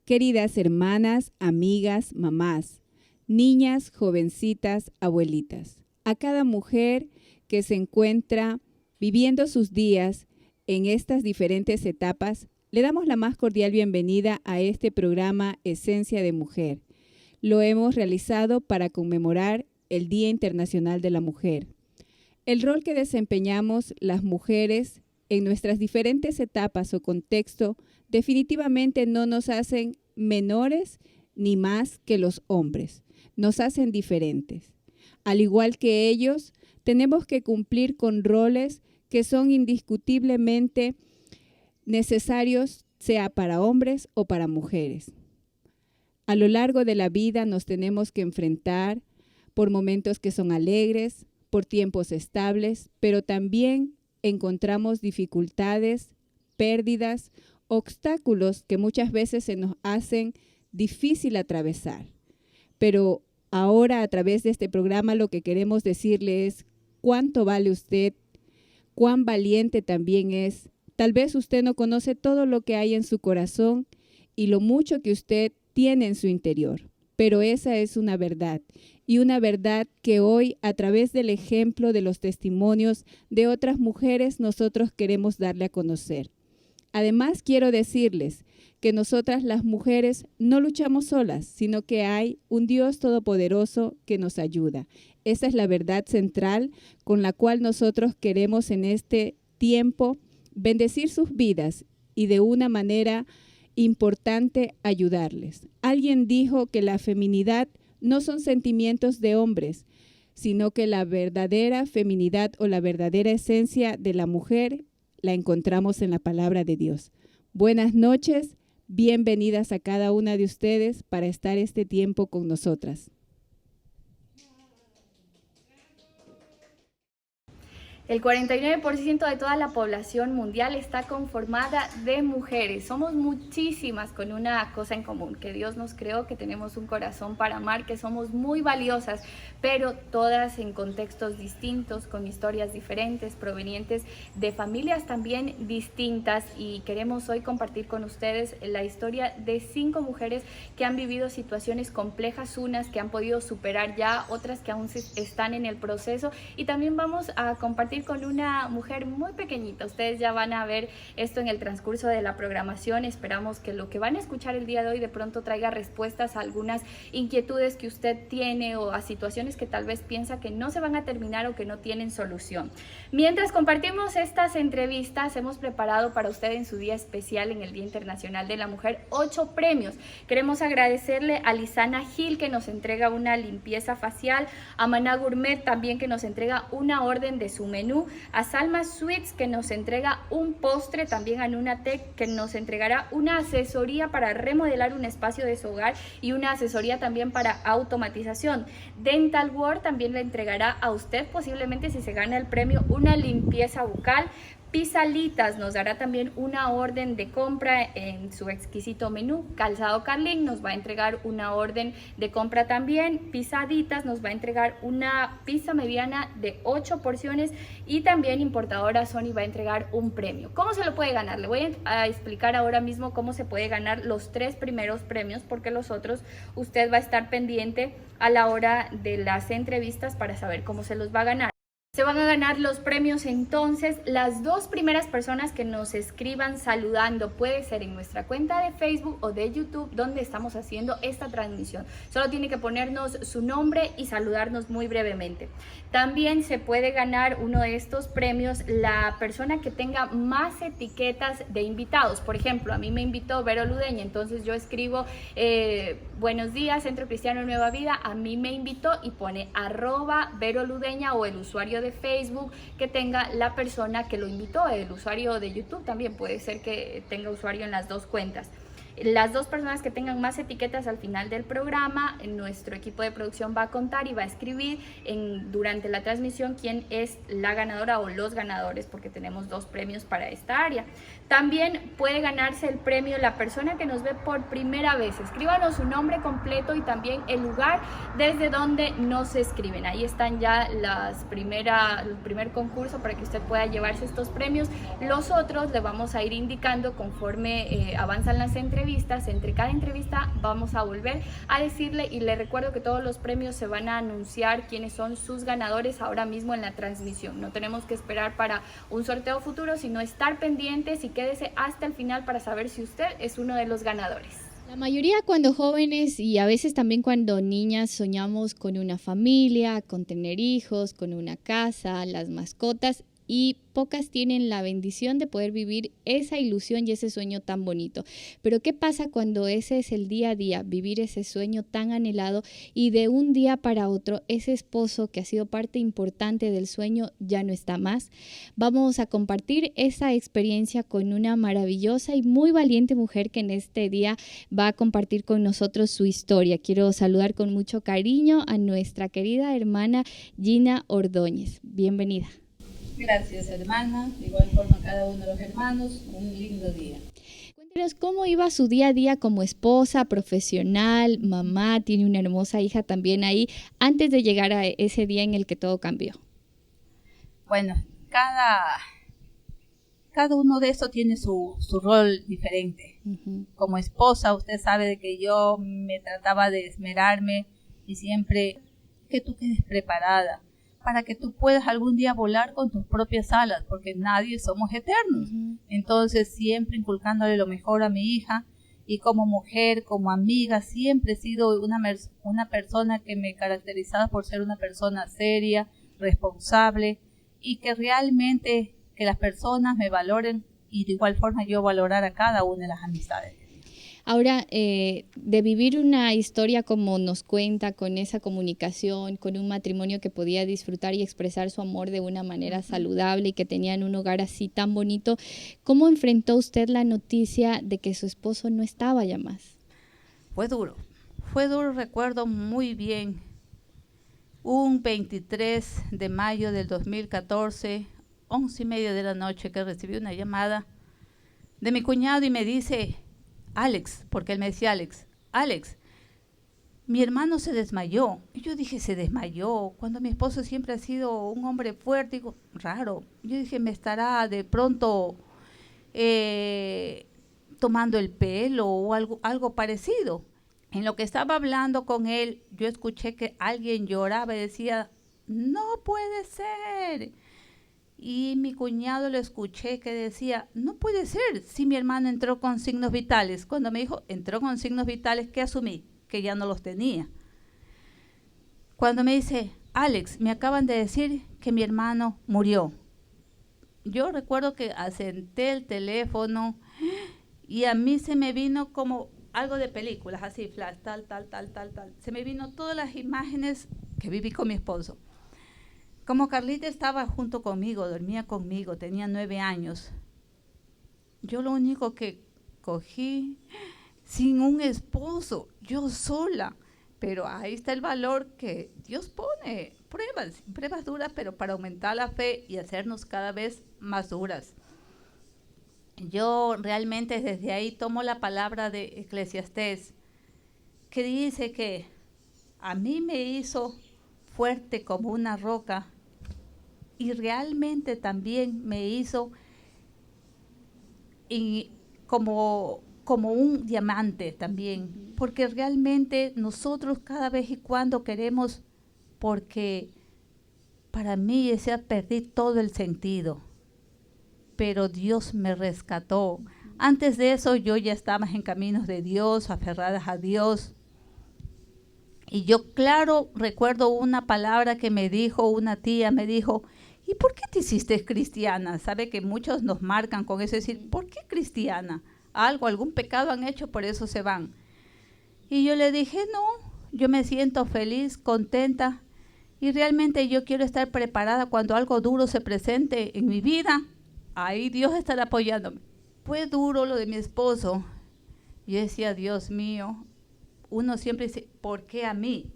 Queridas hermanas, amigas, mamás, niñas, jovencitas, abuelitas, a cada mujer que se encuentra viviendo sus días en estas diferentes etapas, le damos la más cordial bienvenida a este programa Esencia de Mujer. Lo hemos realizado para conmemorar el Día Internacional de la Mujer. El rol que desempeñamos las mujeres en nuestras diferentes etapas o contexto definitivamente no nos hacen menores ni más que los hombres, nos hacen diferentes. Al igual que ellos, tenemos que cumplir con roles que son indiscutiblemente necesarios, sea para hombres o para mujeres. A lo largo de la vida nos tenemos que enfrentar por momentos que son alegres, por tiempos estables, pero también encontramos dificultades, pérdidas, obstáculos que muchas veces se nos hacen difícil atravesar. Pero ahora a través de este programa lo que queremos decirle es cuánto vale usted, cuán valiente también es. Tal vez usted no conoce todo lo que hay en su corazón y lo mucho que usted tiene en su interior, pero esa es una verdad. Y una verdad que hoy, a través del ejemplo de los testimonios de otras mujeres, nosotros queremos darle a conocer. Además, quiero decirles que nosotras las mujeres no luchamos solas, sino que hay un Dios todopoderoso que nos ayuda. Esa es la verdad central con la cual nosotros queremos en este tiempo bendecir sus vidas y de una manera importante ayudarles. Alguien dijo que la feminidad no son sentimientos de hombres, sino que la verdadera feminidad o la verdadera esencia de la mujer la encontramos en la palabra de Dios. Buenas noches, bienvenidas a cada una de ustedes para estar este tiempo con nosotras. El 49% de toda la población mundial está conformada de mujeres. Somos muchísimas con una cosa en común, que Dios nos creó, que tenemos un corazón para amar, que somos muy valiosas, pero todas en contextos distintos, con historias diferentes, provenientes de familias también distintas. Y queremos hoy compartir con ustedes la historia de 5 mujeres que han vivido situaciones complejas, unas que han podido superar ya, otras que aún están en el proceso. Y también vamos a compartir con una mujer muy pequeñita. Ustedes ya van a ver esto en el transcurso de la programación. Esperamos que lo que van a escuchar el día de hoy de pronto traiga respuestas a algunas inquietudes que usted tiene o a situaciones que tal vez piensa que no se van a terminar o que no tienen solución. Mientras compartimos estas entrevistas, hemos preparado para usted en su día especial, en el Día Internacional de la Mujer, 8 premios. Queremos agradecerle a Lisana Gil, que nos entrega una limpieza facial, a Maná Gourmet también, que nos entrega una orden de su menú, a Salma Sweets, que nos entrega un postre, también a Nunatec, que nos entregará una asesoría para remodelar un espacio de su hogar y una asesoría también para automatización. Dental World también le entregará a usted, posiblemente si se gana el premio, una limpieza bucal. Pisalitas nos dará también una orden de compra en su exquisito menú. Calzado Carlin nos va a entregar una orden de compra también. Pisaditas nos va a entregar una pizza mediana de 8 porciones y también Importadora Sony va a entregar un premio. ¿Cómo se lo puede ganar? Le voy a explicar ahora mismo cómo se puede ganar los 3 primeros premios, porque los otros usted va a estar pendiente a la hora de las entrevistas para saber cómo se los va a ganar. Se van a ganar los premios entonces las 2 primeras personas que nos escriban saludando. Puede ser en nuestra cuenta de Facebook o de YouTube donde estamos haciendo esta transmisión. Solo tiene que ponernos su nombre y saludarnos muy brevemente. También se puede ganar uno de estos premios la persona que tenga más etiquetas de invitados. Por ejemplo, a mí me invitó Vero Ludeña, entonces yo escribo buenos días, Centro Cristiano Nueva Vida. A mí me invitó y pone @Vero Ludeña o el usuario de Facebook que tenga la persona que lo invitó. El usuario de YouTube también puede ser que tenga usuario en las 2 cuentas. Las 2 personas que tengan más etiquetas al final del programa, nuestro equipo de producción va a contar y va a escribir durante la transmisión quién es la ganadora o los ganadores, porque tenemos 2 premios para esta área. También puede ganarse el premio la persona que nos ve por primera vez. Escríbanos su nombre completo y también el lugar desde donde nos escriben. Ahí están ya el primer concurso para que usted pueda llevarse estos premios. Los otros le vamos a ir indicando conforme avanzan las entrevistas entrevistas. Entre cada entrevista vamos a volver a decirle, y le recuerdo que todos los premios se van a anunciar quiénes son sus ganadores ahora mismo en la transmisión. No tenemos que esperar para un sorteo futuro, sino estar pendientes, y quédese hasta el final para saber si usted es uno de los ganadores. La mayoría cuando jóvenes y a veces también cuando niñas soñamos con una familia, con tener hijos, con una casa, las mascotas, y pocas tienen la bendición de poder vivir esa ilusión y ese sueño tan bonito. Pero ¿qué pasa cuando ese es el día a día, vivir ese sueño tan anhelado y de un día para otro ese esposo que ha sido parte importante del sueño ya no está más? Vamos a compartir esa experiencia con una maravillosa y muy valiente mujer que en este día va a compartir con nosotros su historia. Quiero saludar con mucho cariño a nuestra querida hermana Gina Ordóñez. Bienvenida. Gracias, hermana. De igual forma a cada uno de los hermanos, un lindo día. Cuéntenos cómo iba su día a día como esposa, profesional, mamá, tiene una hermosa hija también ahí, antes de llegar a ese día en el que todo cambió. Bueno, cada uno de estos tiene su rol diferente. Como esposa, usted sabe de que yo me trataba de esmerarme y siempre que tú quedes preparada para que tú puedas algún día volar con tus propias alas, porque nadie somos eternos. Entonces, siempre inculcándole lo mejor a mi hija, y como mujer, como amiga, siempre he sido una persona que me caracterizaba por ser una persona seria, responsable, y que realmente que las personas me valoren, y de igual forma yo valorar a cada una de las amistades. Ahora, de vivir una historia como nos cuenta, con esa comunicación, con un matrimonio que podía disfrutar y expresar su amor de una manera saludable y que tenían un hogar así tan bonito, ¿cómo enfrentó usted la noticia de que su esposo no estaba ya más? Fue duro, recuerdo muy bien. Un 23 de mayo del 2014, 11:30 de la noche, que recibí una llamada de mi cuñado y me dice: Alex, porque él me decía Alex, mi hermano se desmayó. Y yo dije, ¿se desmayó? Cuando mi esposo siempre ha sido un hombre fuerte. Digo, raro. Yo dije, me estará de pronto tomando el pelo o algo parecido. En lo que estaba hablando con él, yo escuché que alguien lloraba y decía, no puede ser. Y mi cuñado lo escuché que decía, no puede ser, si mi hermano entró con signos vitales. Cuando me dijo, entró con signos vitales, ¿qué asumí? Que ya no los tenía. Cuando me dice, Alex, me acaban de decir que mi hermano murió. Yo recuerdo que asenté el teléfono y a mí se me vino como algo de películas, así, flash, tal. Se me vino todas las imágenes que viví con mi esposo. Como Carlita estaba junto conmigo, dormía conmigo, tenía 9 años. Yo lo único que cogí, sin un esposo, yo sola. Pero ahí está el valor que Dios pone, pruebas duras, pero para aumentar la fe y hacernos cada vez más duras. Yo realmente desde ahí tomo la palabra de Eclesiastés, que dice que a mí me hizo fuerte como una roca, y realmente también me hizo como un diamante también, porque realmente nosotros cada vez y cuando queremos, porque para mí perdí todo el sentido, pero Dios me rescató. Antes de eso yo ya estaba en caminos de Dios, aferradas a Dios. Y yo, claro, recuerdo una palabra que me dijo una tía, me dijo, ¿y por qué te hiciste cristiana? Sabe que muchos nos marcan con eso, decir, ¿por qué cristiana? Algún pecado han hecho, por eso se van. Y yo le dije, no, yo me siento feliz, contenta, y realmente yo quiero estar preparada cuando algo duro se presente en mi vida. Ahí Dios estará apoyándome. Fue duro lo de mi esposo. Yo decía, Dios mío, uno siempre dice, ¿por qué a mí?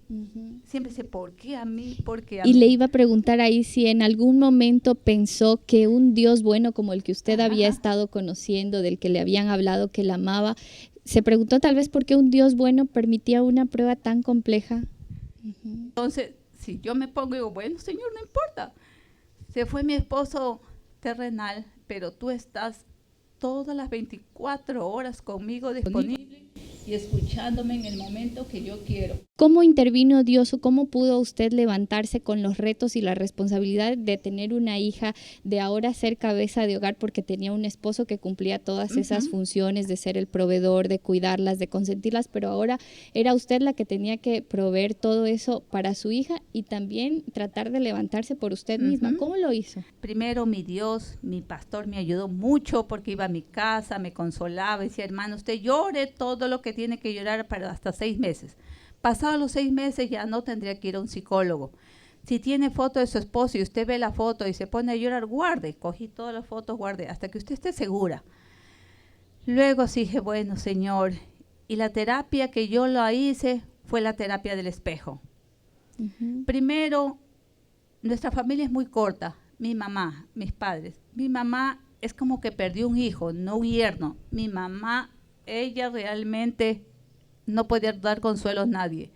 Siempre dice, ¿por qué a mí? ¿Por qué a mí? Y le iba a preguntar ahí si en algún momento pensó que un Dios bueno como el que usted había estado conociendo, del que le habían hablado, que la amaba, se preguntó tal vez por qué un Dios bueno permitía una prueba tan compleja. Entonces, si yo me pongo y digo, bueno, Señor, no importa. Se fue mi esposo terrenal, pero tú estás todas las 24 horas conmigo disponible y escuchándome en el momento que yo quiero. ¿Cómo intervino Dios o cómo pudo usted levantarse con los retos y la responsabilidad de tener una hija, de ahora ser cabeza de hogar porque tenía un esposo que cumplía todas esas funciones de ser el proveedor, de cuidarlas, de consentirlas, pero ahora era usted la que tenía que proveer todo eso para su hija y también tratar de levantarse por usted misma? ¿Cómo lo hizo? Primero mi Dios, mi pastor me ayudó mucho porque iba a mi casa, me consolaba, decía, hermano, usted llore todo lo que tiene que llorar para hasta 6 meses. Pasados los 6 meses ya no tendría que ir a un psicólogo. Si tiene foto de su esposo y usted ve la foto y se pone a llorar, guarde. Cogí todas las fotos, guarde, hasta que usted esté segura. Luego sí dije, bueno, Señor, y la terapia que yo la hice fue la terapia del espejo. Primero, nuestra familia es muy corta. Mi mamá, mis padres. Mi mamá es como que perdió un hijo, no un yerno. Mi mamá, ella realmente no podía dar consuelo a nadie.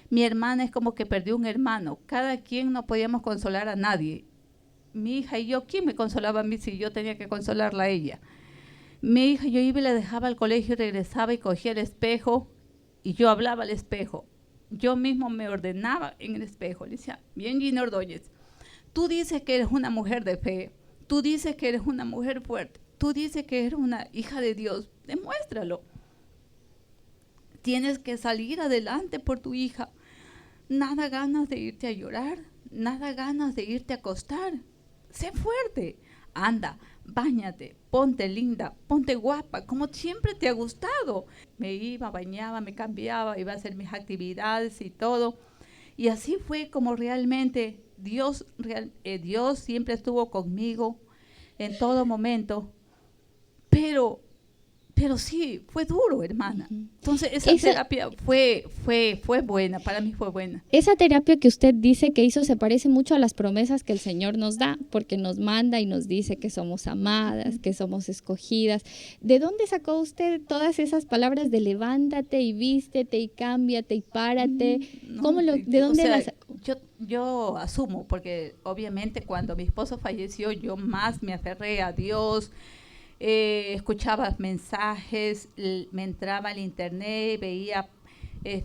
Mi hermana es como que perdió un hermano. Cada quien no podíamos consolar a nadie. Mi hija y yo, ¿quién me consolaba a mí si yo tenía que consolarla a ella? Mi hija, yo iba y la dejaba al colegio y regresaba y cogía el espejo y yo hablaba al espejo. Yo mismo me ordenaba en el espejo. Le decía, bien, Gina Ordóñez, tú dices que eres una mujer de fe. Tú dices que eres una mujer fuerte. Tú dices que eres una hija de Dios. Demuéstralo. Tienes que salir adelante por tu hija. Nada ganas de irte a llorar, nada ganas de irte a acostar. Sé fuerte. Anda, báñate, ponte linda, ponte guapa, como siempre te ha gustado. Me iba, bañaba, me cambiaba, iba a hacer mis actividades y todo. Y así fue como realmente Dios siempre estuvo conmigo en todo momento. Pero sí, fue duro, hermana. Entonces, esa terapia fue buena, para mí fue buena. Esa terapia que usted dice que hizo se parece mucho a las promesas que el Señor nos da, porque nos manda y nos dice que somos amadas, que somos escogidas. ¿De dónde sacó usted todas esas palabras de levántate y vístete y cámbiate y párate? ¿De dónde las sacó? Yo asumo, porque obviamente cuando mi esposo falleció, yo más me aferré a Dios. Escuchaba mensajes, me entraba al internet, veía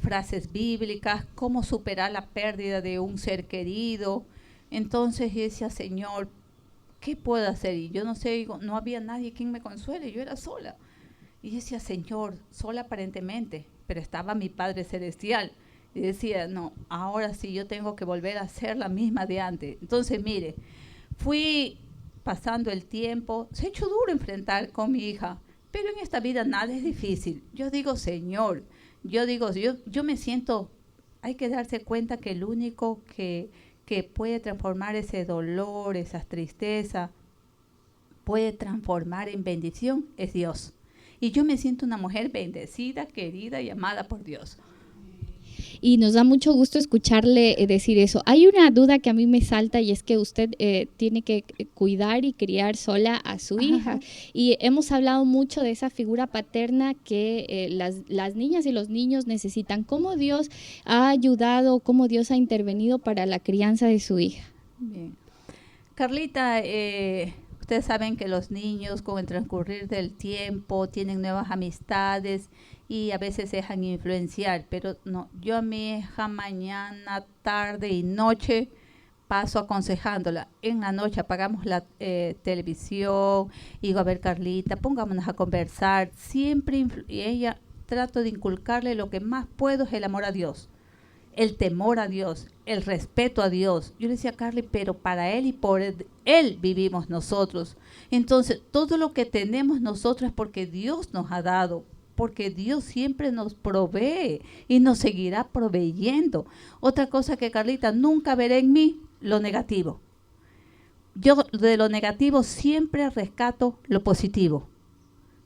frases bíblicas, cómo superar la pérdida de un ser querido. Entonces yo decía, Señor, ¿qué puedo hacer? Y yo no sé, no había nadie quien me consuele, yo era sola. Y decía, Señor, sola aparentemente, pero estaba mi Padre Celestial. Y decía, no, ahora sí yo tengo que volver a ser la misma de antes. Entonces, mire, fui pasando el tiempo, se ha hecho duro enfrentar con mi hija, pero en esta vida nada es difícil. Yo digo, Señor, yo me siento, hay que darse cuenta que el único que puede transformar ese dolor, esa tristeza, puede transformar en bendición, es Dios. Y yo me siento una mujer bendecida, querida y amada por Dios. Y nos da mucho gusto escucharle decir eso. Hay una duda que a mí me salta y es que usted tiene que cuidar y criar sola a su hija. Y hemos hablado mucho de esa figura paterna que las niñas y los niños necesitan. ¿Cómo Dios ha ayudado, cómo Dios ha intervenido para la crianza de su hija? Bien. Carlita, ustedes saben que los niños con el transcurrir del tiempo tienen nuevas amistades y a veces se dejan influenciar, pero no, yo a mi hija mañana, tarde y noche paso aconsejándola. En la noche apagamos la televisión, digo, a ver, Carlita, pongámonos a conversar, siempre y ella trato de inculcarle lo que más puedo es el amor a Dios, el temor a Dios, el respeto a Dios. Yo le decía a Carly, pero para Él y por Él vivimos nosotros. Entonces, todo lo que tenemos nosotros es porque Dios nos ha dado, porque Dios siempre nos provee y nos seguirá proveyendo. Otra cosa que, Carlita, nunca veré en mí, lo negativo. Yo de lo negativo siempre rescato lo positivo.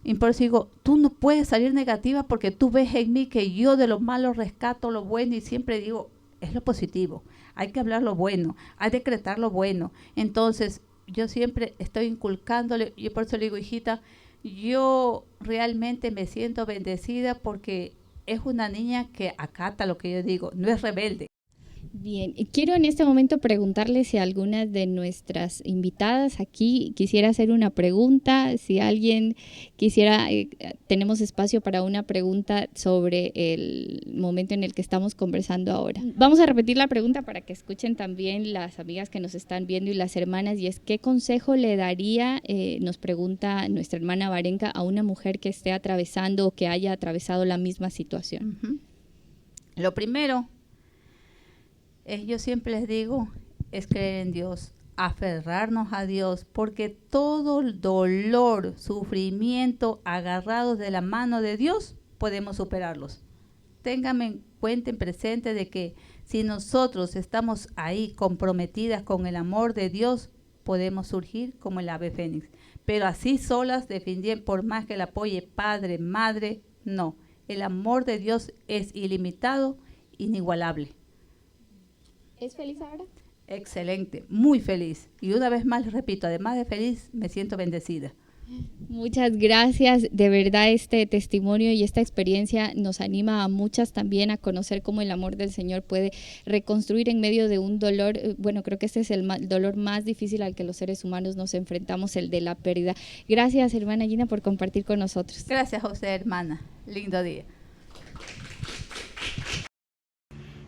Y por eso digo, tú no puedes salir negativa porque tú ves en mí que yo de lo malo rescato lo bueno y siempre digo, es lo positivo. Hay que hablar lo bueno, hay que decretar lo bueno. Entonces, yo siempre estoy inculcándole, y por eso le digo, hijita, yo realmente me siento bendecida porque es una niña que acata lo que yo digo, no es rebelde. Bien, quiero en este momento preguntarle si alguna de nuestras invitadas aquí quisiera hacer una pregunta, si alguien quisiera, tenemos espacio para una pregunta sobre el momento en el que estamos conversando ahora. Vamos a repetir la pregunta para que escuchen también las amigas que nos están viendo y las hermanas, y es ¿qué consejo le daría, nos pregunta nuestra hermana Barenka, a una mujer que esté atravesando o que haya atravesado la misma situación? Uh-huh. Lo primero, yo siempre les digo, es creer en Dios, aferrarnos a Dios, porque todo el dolor, sufrimiento, agarrados de la mano de Dios, podemos superarlos. Ténganme en cuenta, en presente, de que si nosotros estamos ahí comprometidas con el amor de Dios, podemos surgir como el ave fénix. Pero así solas, defendiendo, por más que la apoye padre, madre, no. El amor de Dios es ilimitado, inigualable. ¿Es feliz ahora? Excelente, muy feliz. Y una vez más les repito, además de feliz, me siento bendecida. Muchas gracias, de verdad este testimonio y esta experiencia nos anima a muchas también a conocer cómo el amor del Señor puede reconstruir en medio de un dolor. Bueno, creo que este es el dolor más difícil al que los seres humanos nos enfrentamos, el de la pérdida. Gracias, hermana Gina, por compartir con nosotros. Gracias a usted, hermana. Lindo día.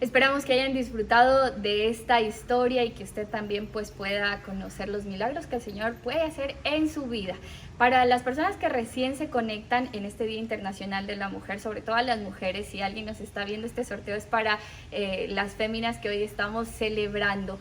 Esperamos que hayan disfrutado de esta historia y que usted también pues pueda conocer los milagros que el Señor puede hacer en su vida. Para las personas que recién se conectan en este Día Internacional de la Mujer, sobre todo a las mujeres, si alguien nos está viendo, este sorteo es para las féminas que hoy estamos celebrando.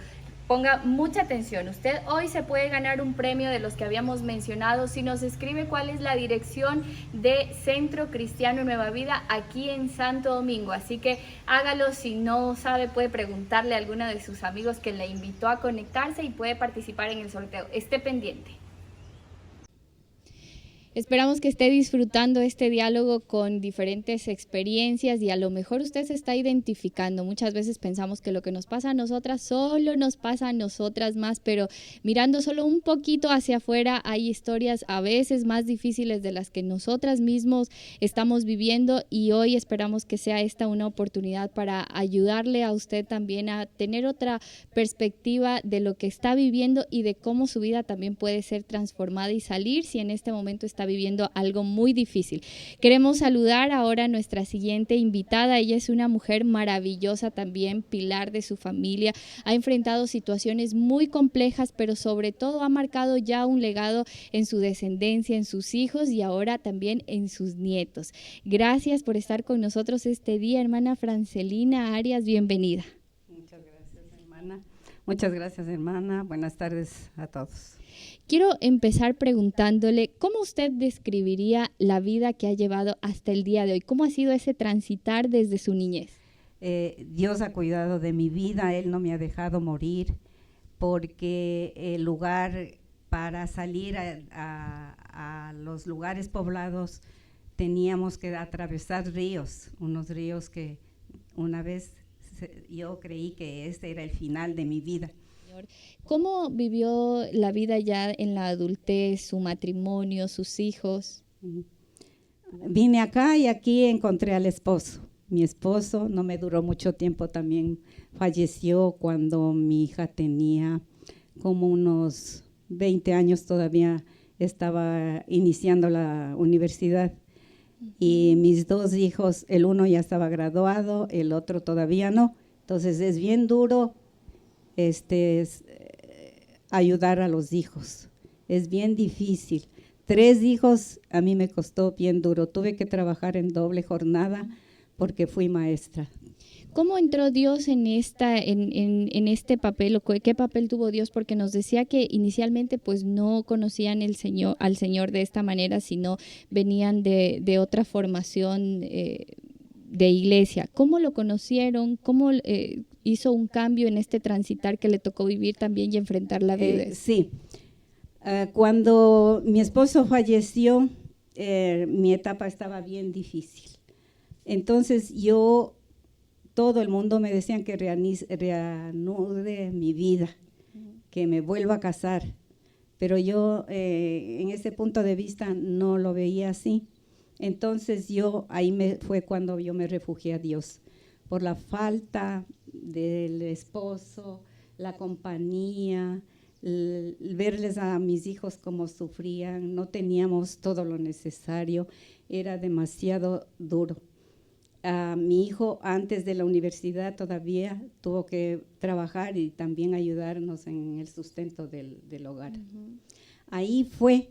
Ponga mucha atención, usted hoy se puede ganar un premio de los que habíamos mencionado si nos escribe cuál es la dirección de Centro Cristiano Nueva Vida aquí en Santo Domingo. Así que hágalo, si no sabe puede preguntarle a alguno de sus amigos que le invitó a conectarse y puede participar en el sorteo. Esté pendiente. Esperamos que esté disfrutando este diálogo con diferentes experiencias y a lo mejor usted se está identificando. Muchas veces pensamos que lo que nos pasa a nosotras solo nos pasa a nosotras más, pero mirando solo un poquito hacia afuera hay historias a veces más difíciles de las que nosotras mismos estamos viviendo, y hoy esperamos que sea esta una oportunidad para ayudarle a usted también a tener otra perspectiva de lo que está viviendo y de cómo su vida también puede ser transformada y salir si en este momento está viviendo algo muy difícil. Queremos saludar ahora a nuestra siguiente invitada. Ella es una mujer maravillosa también, pilar de su familia, ha enfrentado situaciones muy complejas, pero sobre todo ha marcado ya un legado en su descendencia, en sus hijos y ahora también en sus nietos. Gracias por estar con nosotros este día, hermana Francelina Arias, bienvenida. Muchas gracias, hermana. Muchas gracias, hermana. Buenas tardes a todos. Quiero empezar preguntándole, ¿cómo usted describiría la vida que ha llevado hasta el día de hoy? ¿Cómo ha sido ese transitar desde su niñez? Dios ha cuidado de mi vida, Él no me ha dejado morir, porque el lugar para salir a los lugares poblados teníamos que atravesar ríos, unos ríos que una vez yo creí que este era el final de mi vida. ¿Cómo vivió la vida ya en la adultez, su matrimonio, sus hijos? Vine acá y aquí encontré al esposo. Mi esposo no me duró mucho tiempo, también falleció cuando mi hija tenía como unos 20 años, todavía estaba iniciando la universidad. Y mis dos hijos, el uno ya estaba graduado, el otro todavía no. Entonces es bien duro ayudar a los hijos, es bien difícil. 3 hijos a mí me costó bien duro, tuve que trabajar en doble jornada porque fui maestra. ¿Cómo entró Dios en este papel, o qué papel tuvo Dios? Porque nos decía que inicialmente pues no conocían al Señor de esta manera, sino venían de otra formación de iglesia. ¿Cómo lo conocieron? ¿Cómo hizo un cambio en este transitar que le tocó vivir también y enfrentar la vida? Sí, cuando mi esposo falleció, mi etapa estaba bien difícil. Entonces todo el mundo me decían que reanude mi vida, que me vuelva a casar, pero yo en ese punto de vista no lo veía así. Entonces fue cuando yo me refugié a Dios, por la falta del esposo, la compañía, verles a mis hijos cómo sufrían, no teníamos todo lo necesario, era demasiado duro. Mi hijo antes de la universidad todavía tuvo que trabajar y también ayudarnos en el sustento del hogar. Ahí fue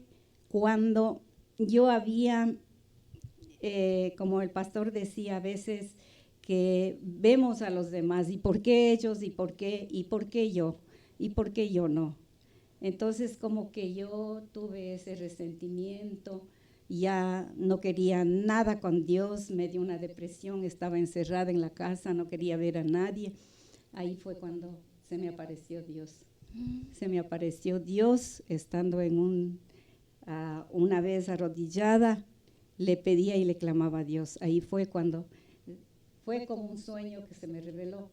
cuando yo había, como el pastor decía a veces, que vemos a los demás, ¿y por qué ellos? ¿Y por qué yo? ¿Y por qué yo no? Entonces como que yo tuve ese resentimiento, ya no quería nada con Dios, me dio una depresión, estaba encerrada en la casa, no quería ver a nadie. Ahí fue cuando se me apareció Dios. Se me apareció Dios estando en una vez arrodillada, le pedía y le clamaba a Dios. Ahí fue cuando, fue como un sueño que se me reveló.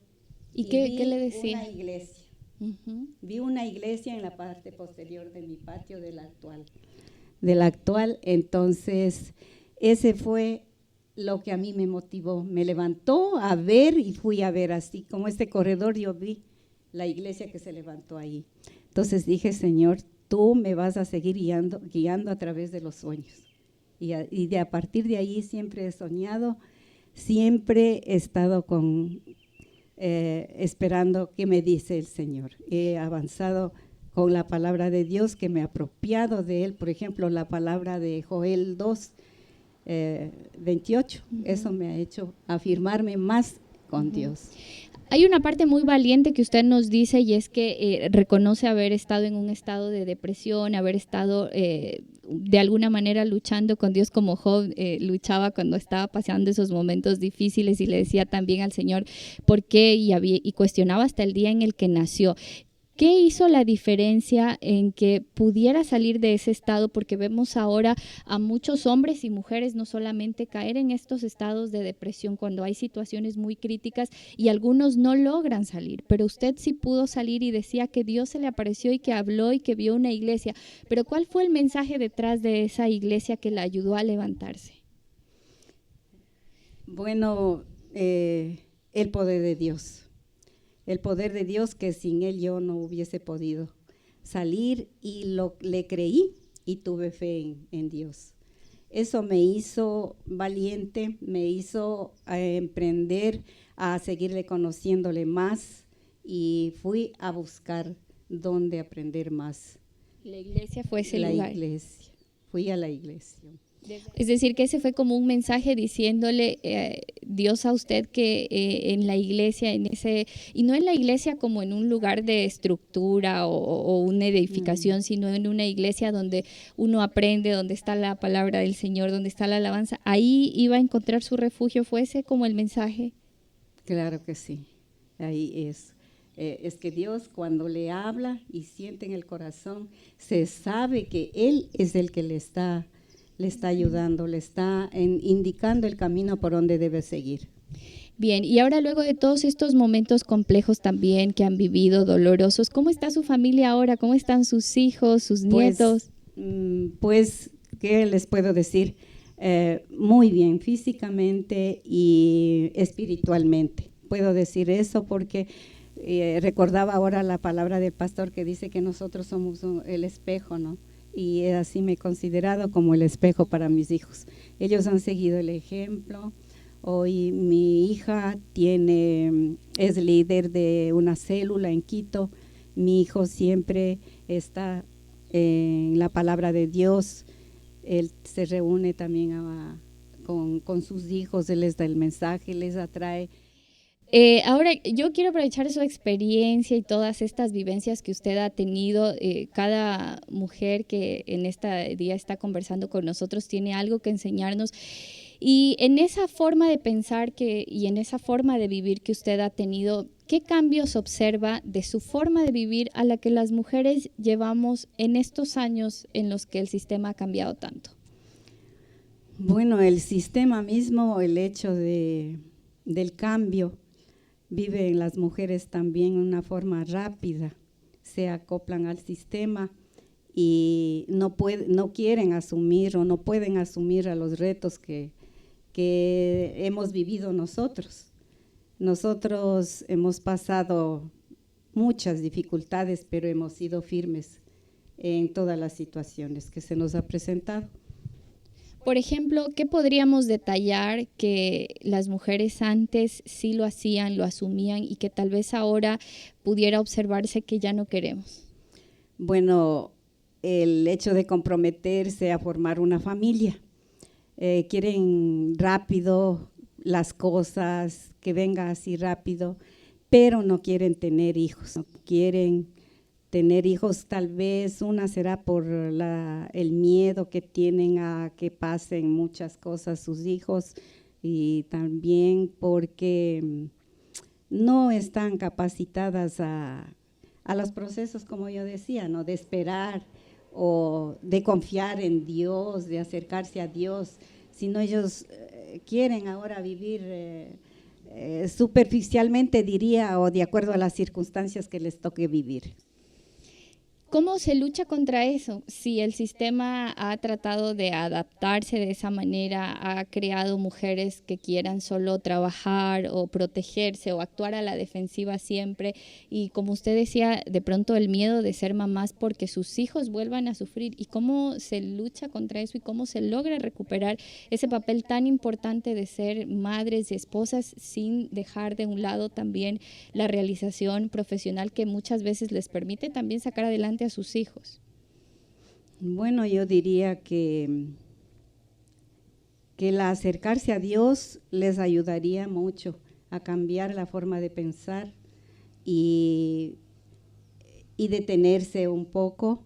¿Y qué le decía? Una iglesia. Vi una iglesia en la parte posterior de mi patio del actual, entonces ese fue lo que a mí me motivó, me levantó a ver y fui a ver, así como este corredor yo vi la iglesia que se levantó ahí. Entonces dije, Señor, tú me vas a seguir guiando a través de los sueños. Y a partir de ahí siempre he soñado, siempre he estado esperando qué me dice el Señor. He avanzado con la palabra de Dios, que me he apropiado de Él. Por ejemplo, la palabra de Joel 2, 28, eso me ha hecho afirmarme más con Dios. Hay una parte muy valiente que usted nos dice, y es que reconoce haber estado en un estado de depresión, haber estado de alguna manera luchando con Dios, como Job luchaba cuando estaba pasando esos momentos difíciles, y le decía también al Señor por qué, y cuestionaba hasta el día en el que nació. ¿Qué hizo la diferencia en que pudiera salir de ese estado? Porque vemos ahora a muchos hombres y mujeres no solamente caer en estos estados de depresión cuando hay situaciones muy críticas, y algunos no logran salir, pero usted sí pudo salir, y decía que Dios se le apareció y que habló y que vio una iglesia. Pero ¿cuál fue el mensaje detrás de esa iglesia que la ayudó a levantarse? Bueno, el poder de Dios. El poder de Dios, que sin Él yo no hubiese podido salir, y le creí y tuve fe en Dios. Eso me hizo valiente, me hizo emprender a seguirle conociéndole más, y fui a buscar dónde aprender más. La iglesia fue ese lugar. Fui a la iglesia. Es decir, que ese fue como un mensaje diciéndole Dios a usted que en la iglesia, y no en la iglesia como en un lugar de estructura o una edificación, sino en una iglesia donde uno aprende, donde está la palabra del Señor, donde está la alabanza, ahí iba a encontrar su refugio. ¿Fue ese como el mensaje? Claro que sí, ahí es. Es que Dios, cuando le habla y siente en el corazón, se sabe que Él es el que le está ayudando, le está indicando el camino por donde debe seguir. Bien, y ahora, luego de todos estos momentos complejos también que han vivido, dolorosos, ¿cómo está su familia ahora? ¿Cómo están sus hijos, sus nietos? Pues, ¿qué les puedo decir? Muy bien, físicamente y espiritualmente. Puedo decir eso porque recordaba ahora la palabra del pastor que dice que nosotros somos el espejo, ¿no? Y así me he considerado como el espejo para mis hijos. Ellos han seguido el ejemplo. Hoy mi hija es líder de una célula en Quito. Mi hijo siempre está en la palabra de Dios. Él se reúne también con sus hijos, él les da el mensaje, les atrae. Ahora, yo quiero aprovechar su experiencia y todas estas vivencias que usted ha tenido. Cada mujer que en este día está conversando con nosotros tiene algo que enseñarnos. Y en esa forma de pensar y en esa forma de vivir que usted ha tenido, ¿qué cambios observa de su forma de vivir a la que las mujeres llevamos en estos años en los que el sistema ha cambiado tanto? Bueno, el sistema mismo, el hecho del cambio, vive en las mujeres también de una forma rápida, se acoplan al sistema y no quieren asumir o no pueden asumir a los retos que hemos vivido nosotros. Nosotros hemos pasado muchas dificultades, pero hemos sido firmes en todas las situaciones que se nos ha presentado. Por ejemplo, ¿qué podríamos detallar que las mujeres antes sí lo hacían, lo asumían y que tal vez ahora pudiera observarse que ya no queremos? Bueno, el hecho de comprometerse a formar una familia. Quieren rápido las cosas, que venga así rápido, pero no quieren tener hijos, no quieren tener hijos. Tal vez una será por el miedo que tienen a que pasen muchas cosas sus hijos y también porque no están capacitadas a los procesos, como yo decía, ¿no? De esperar o de confiar en Dios, de acercarse a Dios, sino ellos quieren ahora vivir superficialmente, diría, o de acuerdo a las circunstancias que les toque vivir. ¿Cómo se lucha contra eso? Si el sistema ha tratado de adaptarse de esa manera, ha creado mujeres que quieran solo trabajar o protegerse o actuar a la defensiva siempre, y como usted decía, de pronto el miedo de ser mamás porque sus hijos vuelvan a sufrir, ¿y cómo se lucha contra eso y cómo se logra recuperar ese papel tan importante de ser madres y esposas sin dejar de un lado también la realización profesional que muchas veces les permite también sacar adelante a sus hijos? Bueno, yo diría que el acercarse a Dios les ayudaría mucho a cambiar la forma de pensar y detenerse un poco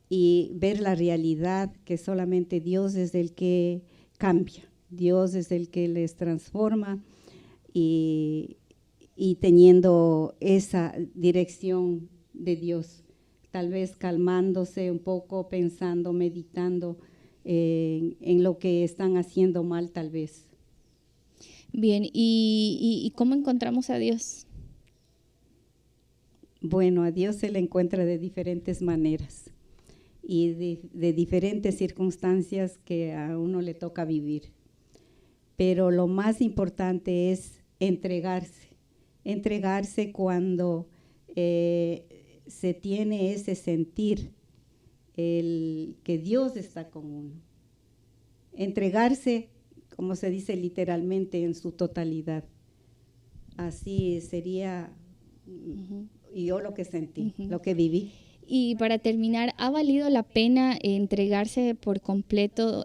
y ver la realidad, que solamente Dios es el que cambia, Dios es el que les transforma, y teniendo esa dirección de Dios, tal vez calmándose un poco, pensando, meditando en lo que están haciendo mal tal vez. Bien, ¿y cómo encontramos a Dios? Bueno, a Dios se le encuentra de diferentes maneras y de diferentes circunstancias que a uno le toca vivir. Pero lo más importante es entregarse cuando se tiene ese sentir, que Dios está con uno. Entregarse, como se dice literalmente, en su totalidad. Así sería yo lo que sentí, lo que viví. Y para terminar, ¿ha valido la pena entregarse por completo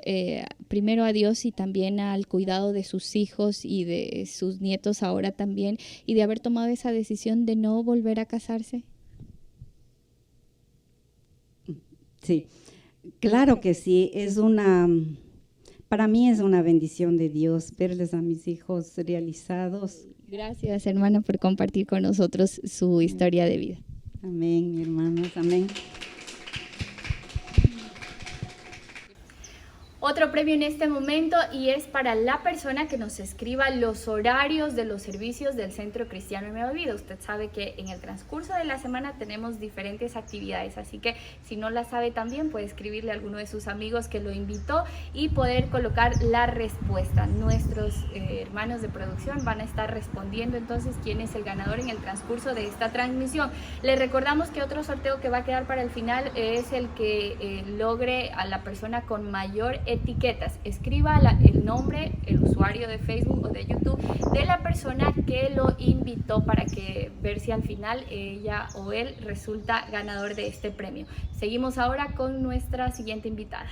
primero a Dios y también al cuidado de sus hijos y de sus nietos ahora también, y de haber tomado esa decisión de no volver a casarse? Sí, claro que sí, para mí es una bendición de Dios verles a mis hijos realizados. Gracias, hermana, por compartir con nosotros su historia de vida. Amén, mi hermanos, amén. Otro premio en este momento, y es para la persona que nos escriba los horarios de los servicios del Centro Cristiano en Nueva Vida. Usted sabe que en el transcurso de la semana tenemos diferentes actividades, así que si no la sabe también puede escribirle a alguno de sus amigos que lo invitó y poder colocar la respuesta. Nuestros hermanos de producción van a estar respondiendo entonces quién es el ganador en el transcurso de esta transmisión. Les recordamos que otro sorteo que va a quedar para el final es el que logre a la persona con mayor etiquetas. Escriba el nombre, el usuario de Facebook o de YouTube de la persona que lo invitó para ver si al final ella o él resulta ganador de este premio. Seguimos ahora con nuestra siguiente invitada.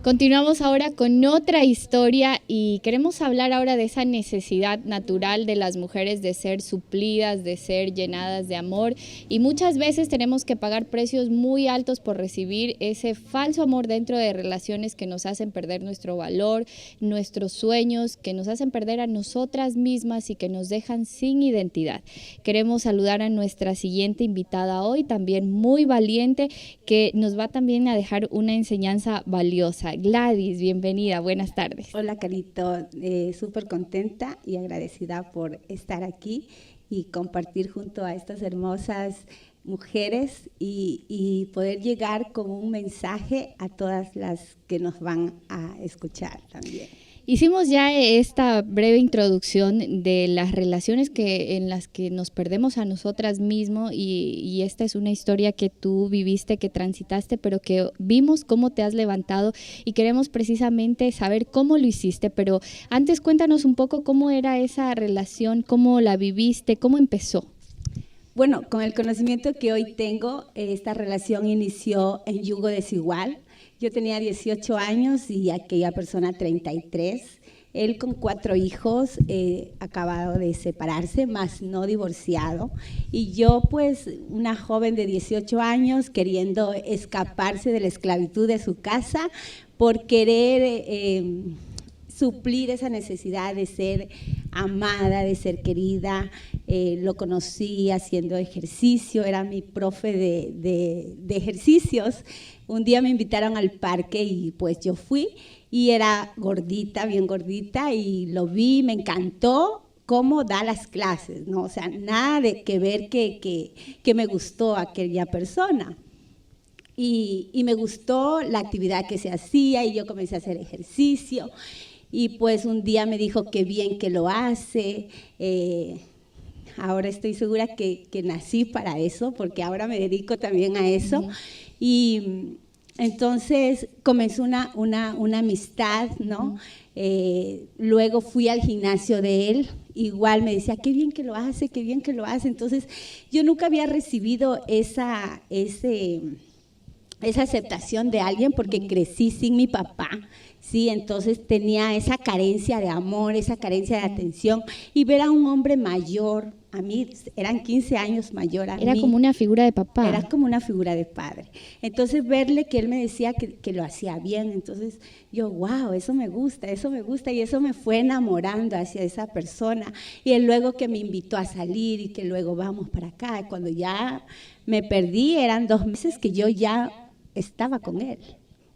Continuamos ahora con otra historia y queremos hablar ahora de esa necesidad natural de las mujeres de ser suplidas, de ser llenadas de amor, y muchas veces tenemos que pagar precios muy altos por recibir ese falso amor dentro de relaciones que nos hacen perder nuestro valor, nuestros sueños, que nos hacen perder a nosotras mismas y que nos dejan sin identidad. Queremos saludar a nuestra siguiente invitada hoy, también muy valiente, que nos va también a dejar una enseñanza valiosa. Gladys, bienvenida, buenas tardes. Hola, Carito, súper contenta y agradecida por estar aquí y compartir junto a estas hermosas mujeres y poder llegar con un mensaje a todas las que nos van a escuchar también. Hicimos ya esta breve introducción de las relaciones en las que nos perdemos a nosotras mismas y esta es una historia que tú viviste, que transitaste, pero que vimos cómo te has levantado y queremos precisamente saber cómo lo hiciste, pero antes cuéntanos un poco cómo era esa relación, cómo la viviste, cómo empezó. Bueno, con el conocimiento que hoy tengo, esta relación inició en yugo desigual. Yo tenía 18 años y aquella persona 33. Él con 4 hijos, acabado de separarse, más no divorciado. Y yo, pues, una joven de 18 años queriendo escaparse de la esclavitud de su casa por querer suplir esa necesidad de ser amada, de ser querida. Lo conocí haciendo ejercicio, era mi profe de ejercicios. Un día me invitaron al parque y pues yo fui y era gordita, bien gordita, y lo vi, me encantó cómo da las clases, ¿no? O sea, nada de que ver que me gustó aquella persona. Y me gustó la actividad que se hacía y yo comencé a hacer ejercicio. Y pues un día me dijo qué bien que lo hace. Ahora estoy segura que nací para eso, porque ahora me dedico también a eso. Uh-huh. Y entonces comenzó una amistad, ¿no? Luego fui al gimnasio de él, igual me decía, qué bien que lo hace, qué bien que lo hace. Entonces yo nunca había recibido esa aceptación de alguien porque crecí sin mi papá. Sí, entonces tenía esa carencia de amor, esa carencia de atención, y ver a un hombre mayor, a mí eran 15 años mayor a mí. Era como una figura de papá. Era como una figura de padre. Entonces verle que él me decía que lo hacía bien, entonces yo, wow, eso me gusta, y eso me fue enamorando hacia esa persona. Y él luego que me invitó a salir y que luego vamos para acá, cuando ya me perdí, eran 2 meses que yo ya estaba con él.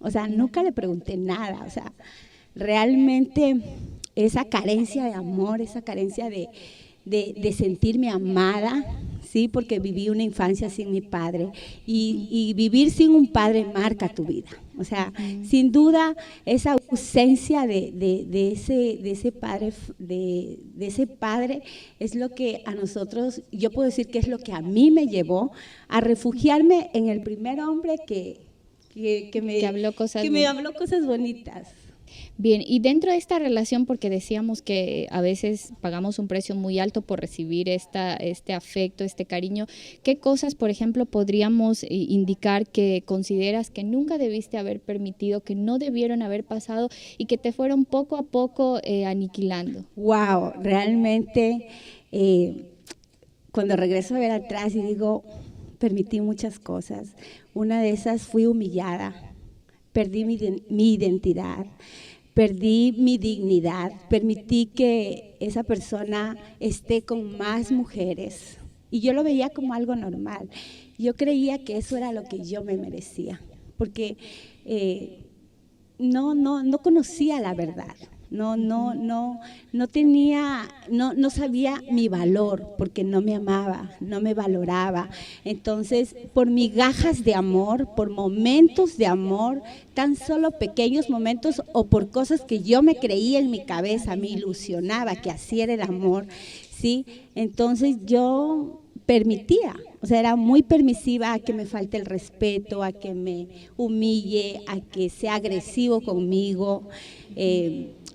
O sea, nunca le pregunté nada, o sea, realmente esa carencia de amor, esa carencia de sentirme amada, sí, porque viví una infancia sin mi padre y vivir sin un padre marca tu vida. O sea, sin duda esa ausencia de ese padre es lo que a nosotros, yo puedo decir que es lo que a mí me llevó a refugiarme en el primer hombre que me habló cosas bonitas. Bien, y dentro de esta relación, porque decíamos que a veces pagamos un precio muy alto por recibir este afecto, este cariño, ¿qué cosas, por ejemplo, podríamos indicar que consideras que nunca debiste haber permitido, que no debieron haber pasado y que te fueron poco a poco aniquilando? Wow, realmente cuando regreso a ver atrás y digo, permití muchas cosas. Una de esas, fui humillada, perdí mi identidad, perdí mi dignidad, permití que esa persona esté con más mujeres y yo lo veía como algo normal. Yo creía que eso era lo que yo me merecía, porque no conocía la verdad. No sabía mi valor porque no me amaba, no me valoraba. Entonces, por migajas de amor, por momentos de amor, tan solo pequeños momentos o por cosas que yo me creía en mi cabeza, me ilusionaba que así era el amor, ¿sí? Entonces yo permitía, o sea, era muy permisiva a que me falte el respeto, a que me humille, a que sea agresivo conmigo,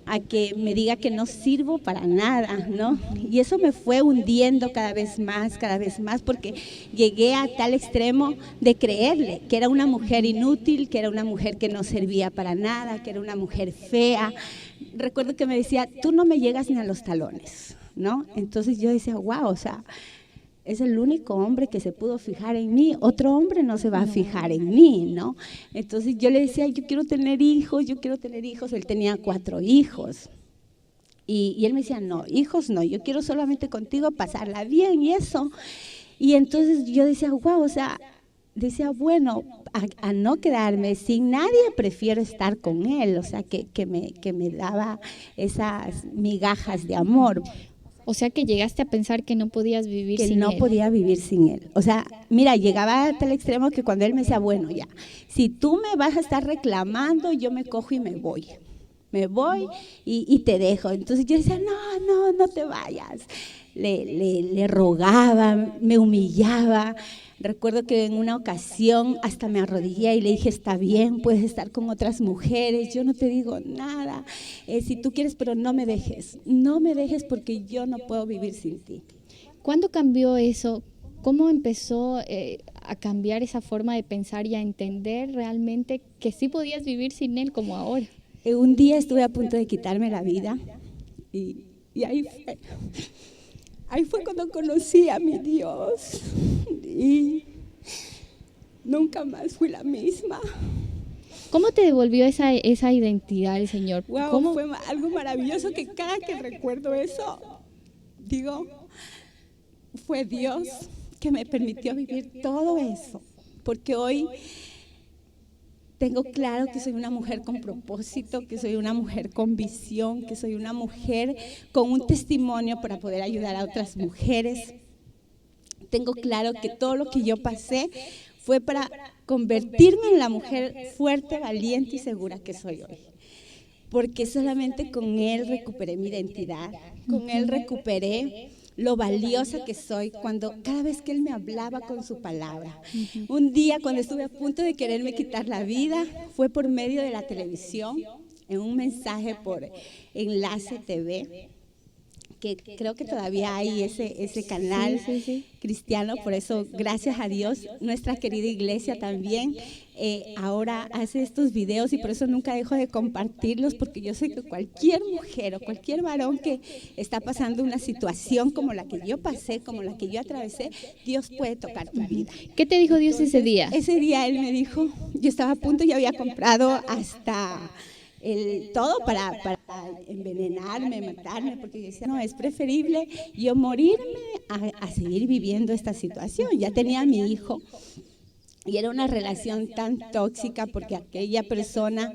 a que me diga que no sirvo para nada, ¿no? Y eso me fue hundiendo cada vez más, porque llegué a tal extremo de creerle que era una mujer inútil, que era una mujer que no servía para nada, que era una mujer fea. Recuerdo que me decía, tú no me llegas ni a los talones, ¿no? Entonces yo decía, wow, o sea, es el único hombre que se pudo fijar en mí, otro hombre no se va a fijar en mí, ¿no? Entonces yo le decía, yo quiero tener hijos, él tenía 4 hijos. Y él me decía, no, hijos no, yo quiero solamente contigo pasarla bien y eso. Y entonces yo decía, wow, o sea, bueno, a no quedarme sin nadie, prefiero estar con él, o sea, que me daba esas migajas de amor. O sea que llegaste a pensar que no podías vivir sin él. Que no podía vivir sin él. O sea, mira, llegaba a tal extremo que cuando él me decía, bueno, ya, si tú me vas a estar reclamando, yo me cojo y me voy. me voy y te dejo. Entonces yo decía, no te vayas. Le rogaba, me humillaba. Recuerdo que en una ocasión hasta me arrodillé y le dije, está bien, puedes estar con otras mujeres, yo no te digo nada, si tú quieres, pero no me dejes porque yo no puedo vivir sin ti. ¿Cuándo cambió eso? ¿Cómo empezó a cambiar esa forma de pensar y a entender realmente que sí podías vivir sin él como ahora? Un día estuve a punto de quitarme la vida y ahí fue cuando conocí a mi Dios y nunca más fui la misma. ¿Cómo te devolvió esa identidad el Señor? Wow, ¿Cómo? fue algo maravilloso que cada que recuerdo eso, digo, fue Dios que me permitió vivir todo eso, porque hoy tengo claro que soy una mujer con propósito, que soy una mujer con visión, que soy una mujer con un testimonio para poder ayudar a otras mujeres. Tengo claro que todo lo que yo pasé fue para convertirme en la mujer fuerte, valiente y segura que soy hoy. Porque solamente con Él recuperé mi identidad, con Él recuperé lo valiosa que soy cada vez que Él me hablaba con su palabra. Un día cuando estuve a punto de quererme quitar la vida, fue por medio de la televisión, en un mensaje por Enlace TV, que creo que todavía hay ese canal cristiano, por eso gracias a Dios, nuestra querida iglesia también ahora hace estos videos y por eso nunca dejo de compartirlos, porque yo sé que cualquier mujer o cualquier varón que está pasando una situación como la que yo pasé, como la que yo atravesé, Dios puede tocar tu vida. ¿Qué te dijo Dios ese día? Ese día Él me dijo, yo estaba a punto, yo había comprado hasta todo para envenenarme, matarme, porque yo decía, no, es preferible yo morirme a seguir viviendo esta situación. Ya tenía a mi hijo y era una relación tan tóxica porque aquella persona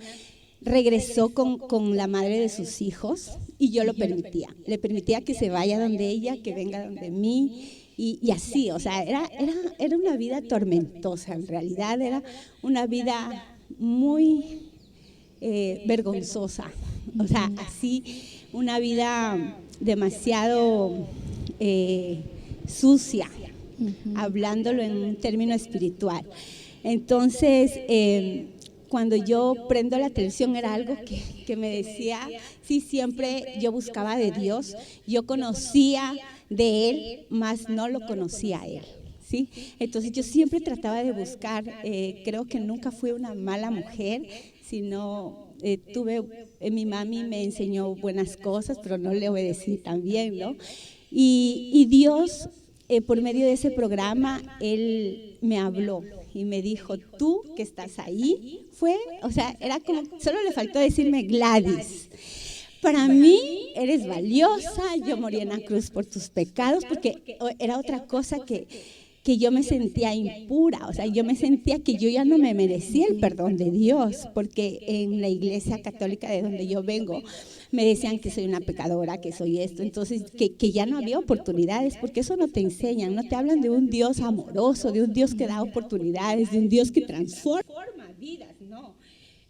regresó con la madre de sus hijos y yo lo permitía. Le permitía que se vaya donde ella, que venga donde mí. Y así, o sea, era una vida tormentosa, en realidad era una vida muy vergonzosa, o sea, así una vida demasiado sucia, hablándolo en un término espiritual. Entonces, cuando yo prendo la televisión era algo que me decía, sí, siempre yo buscaba de Dios, yo conocía de Él, mas no lo conocía a Él. ¿Sí? Entonces yo siempre trataba de buscar, creo que nunca fui una mala mujer, sino mi mami me enseñó buenas cosas, pero no le obedecí también, ¿no? Y Dios, por medio de ese programa, Él me habló y me dijo, tú que estás ahí, o sea, era como, solo le faltó decirme Gladys. Para mí eres valiosa, yo morí en la cruz por tus pecados, porque era otra cosa que yo me sentía impura, o sea, yo me sentía que yo ya no me merecía el perdón de Dios, porque en la iglesia católica de donde yo vengo me decían que soy una pecadora, que soy esto, entonces que ya no había oportunidades, porque eso no te enseñan, no te hablan de un Dios amoroso, de un Dios que da oportunidades, de un Dios que transforma vidas, no.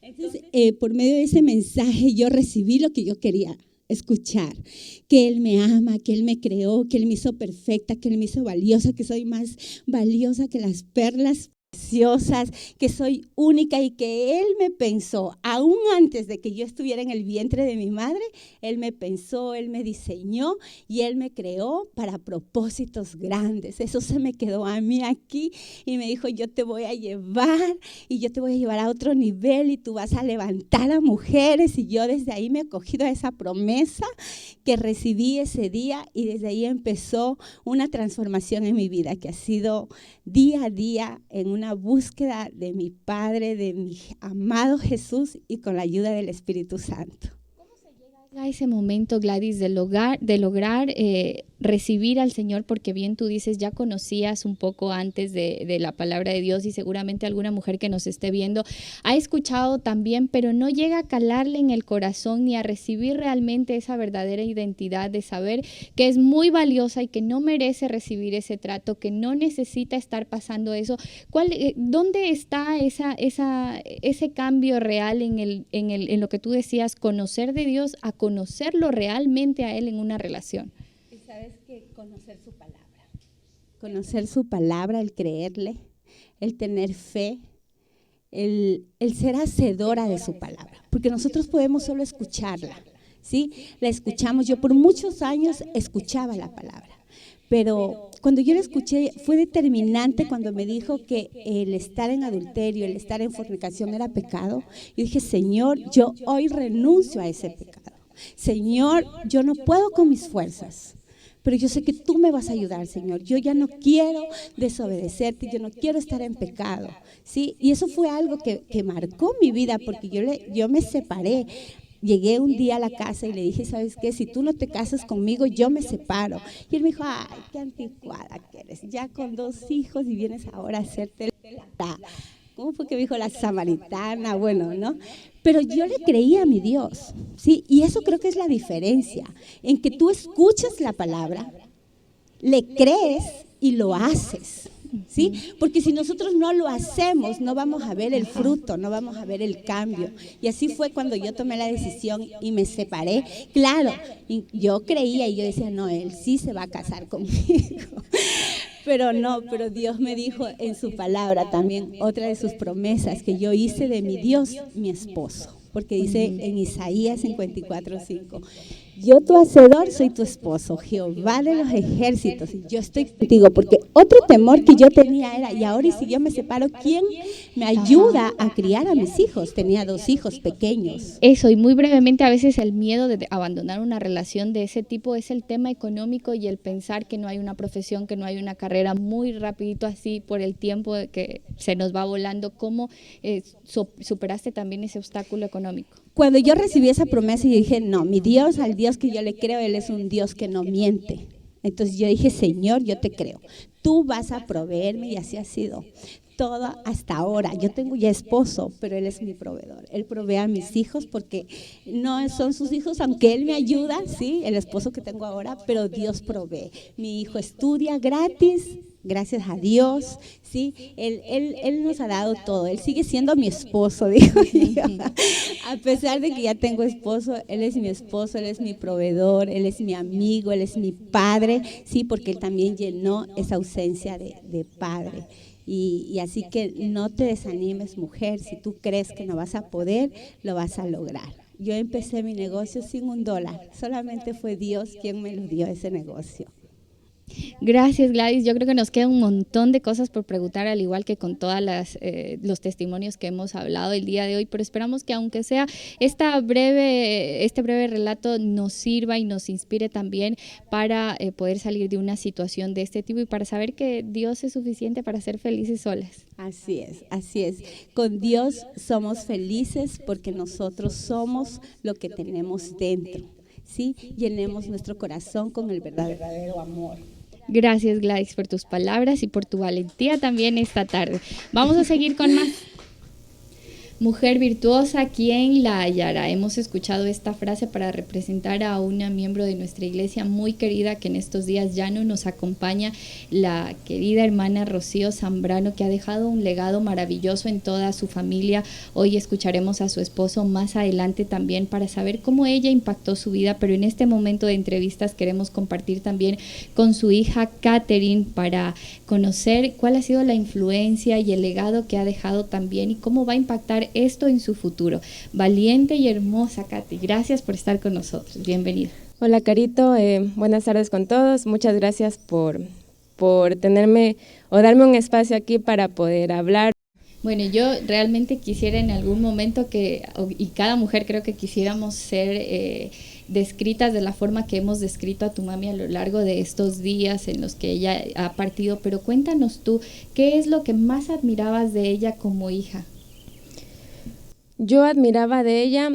Entonces, por medio de ese mensaje yo recibí lo que yo quería escuchar, que Él me ama, que Él me creó, que Él me hizo perfecta, que Él me hizo valiosa, que soy más valiosa que las perlas preciosas, que soy única y que Él me pensó, aún antes de que yo estuviera en el vientre de mi madre, Él me pensó, Él me diseñó y Él me creó para propósitos grandes. Eso se me quedó a mí aquí y me dijo, yo te voy a llevar y yo te voy a llevar a otro nivel y tú vas a levantar a mujeres, y yo desde ahí me he acogido a esa promesa que recibí ese día y desde ahí empezó una transformación en mi vida que ha sido día a día en una búsqueda de mi Padre, de mi amado Jesús y con la ayuda del Espíritu Santo. ¿Cómo se llega A ese momento, Gladys, de lograr recibir al Señor, porque bien tú dices, ya conocías un poco antes de la palabra de Dios y seguramente alguna mujer que nos esté viendo ha escuchado también, pero no llega a calarle en el corazón ni a recibir realmente esa verdadera identidad de saber que es muy valiosa y que no merece recibir ese trato, que no necesita estar pasando eso. ¿Dónde está ese cambio real en lo que tú decías, conocer de Dios a conocerlo realmente a Él en una relación? Sabes que conocer su palabra, el creerle, el tener fe, el ser hacedora de su palabra, porque nosotros podemos solo escucharla, ¿sí? La escuchamos, yo por muchos años escuchaba la palabra, pero cuando yo la escuché fue determinante cuando me dijo que el estar en adulterio, el estar en fornicación era pecado. Yo dije, Señor, yo hoy renuncio a ese pecado. Señor, yo no puedo con mis fuerzas, pero yo sé que tú me vas a ayudar, Señor. Yo ya no quiero desobedecerte, yo no quiero estar en pecado, ¿sí? Y eso fue algo que marcó mi vida, porque yo me separé. Llegué un día a la casa y le dije, ¿sabes qué? Si tú no te casas conmigo, yo me separo. Y él me dijo, ay, qué anticuada que eres, ya con 2 hijos y vienes ahora a hacerte la... ¿Cómo fue que me dijo? La samaritana, bueno, ¿no? Pero yo le creía a mi Dios, ¿sí? Y eso creo que es la diferencia, en que tú escuchas la palabra, le crees y lo haces, ¿sí? Porque si nosotros no lo hacemos, no vamos a ver el fruto, no vamos a ver el cambio. Y así fue cuando yo tomé la decisión y me separé. Claro, yo creía y yo decía, no, él sí se va a casar conmigo. Pero no, pero Dios me dijo en su palabra también, otra de sus promesas, que yo hice de mi Dios mi esposo. Porque dice en Isaías 54:5, yo tu hacedor soy tu esposo, Jehová de los ejércitos, y yo estoy contigo. Porque otro temor que yo tenía era, y ahora y si yo me separo, ¿quién me ayuda a criar a mis hijos? Tenía 2 hijos pequeños. Eso, y muy brevemente, a veces el miedo de abandonar una relación de ese tipo es el tema económico y el pensar que no hay una profesión, que no hay una carrera, muy rapidito así por el tiempo que se nos va volando. ¿Cómo superaste también ese obstáculo económico? Cuando yo recibí esa promesa, yo dije, no, mi Dios, al Dios que yo le creo, Él es un Dios que no miente. Entonces yo dije, Señor, yo te creo, tú vas a proveerme, y así ha sido todo hasta ahora. Yo tengo ya esposo, pero Él es mi proveedor. Él provee a mis hijos porque no son sus hijos, aunque Él me ayuda, sí, el esposo que tengo ahora, pero Dios provee. Mi hijo estudia gratis, gracias a Dios, sí, él nos ha dado todo. Él sigue siendo mi esposo, digo yo. A pesar de que ya tengo esposo, Él es mi esposo, Él es mi proveedor, Él es mi amigo, Él es mi padre, sí, porque Él también llenó esa ausencia de padre. Y así que no te desanimes, mujer. Si tú crees que no vas a poder, lo vas a lograr. Yo empecé mi negocio sin $1, solamente fue Dios quien me lo dio ese negocio. Gracias, Gladys. Yo creo que nos queda un montón de cosas por preguntar, al igual que con todas los testimonios que hemos hablado el día de hoy, pero esperamos que aunque sea este breve relato nos sirva y nos inspire también para poder salir de una situación de este tipo y para saber que Dios es suficiente para ser felices solas. Así es, así es. Con Dios somos felices porque nosotros somos lo que tenemos dentro, ¿sí? Llenemos nuestro corazón con el verdadero amor. Gracias, Gladys, por tus palabras y por tu valentía también esta tarde. Vamos a seguir con más. Mujer virtuosa, ¿quién la hallará? Hemos escuchado esta frase para representar a una miembro de nuestra iglesia muy querida que en estos días ya no nos acompaña, la querida hermana Rocío Zambrano, que ha dejado un legado maravilloso en toda su familia. Hoy escucharemos a su esposo más adelante también para saber cómo ella impactó su vida, pero en este momento de entrevistas queremos compartir también con su hija Catherine para conocer cuál ha sido la influencia y el legado que ha dejado también y cómo va a impactar esto en su futuro. Valiente y hermosa, Katy, gracias por estar con nosotros. Bienvenida. Hola, Carito, buenas tardes con todos. Muchas gracias por tenerme o darme un espacio aquí para poder hablar. Bueno, yo realmente quisiera en algún momento y cada mujer creo que quisiéramos ser descritas de la forma que hemos descrito a tu mami a lo largo de estos días en los que ella ha partido, pero cuéntanos tú, ¿qué es lo que más admirabas de ella como hija? Yo admiraba de ella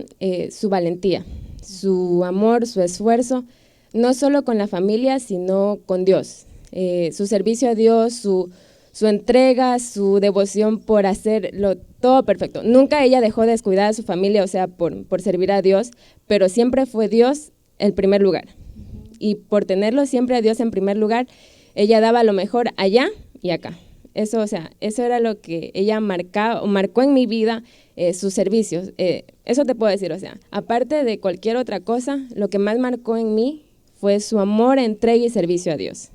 su valentía, su amor, su esfuerzo, no solo con la familia, sino con Dios. Su servicio a Dios, su entrega, su devoción por hacerlo todo perfecto. Nunca ella dejó de descuidar a su familia, o sea, por servir a Dios, pero siempre fue Dios el primer lugar. Y por tenerlo siempre a Dios en primer lugar, ella daba lo mejor allá y acá. Eso, o sea, eso era lo que ella marcó en mi vida, sus servicios. Eso te puedo decir, o sea, aparte de cualquier otra cosa, lo que más marcó en mí fue su amor, entrega y servicio a Dios.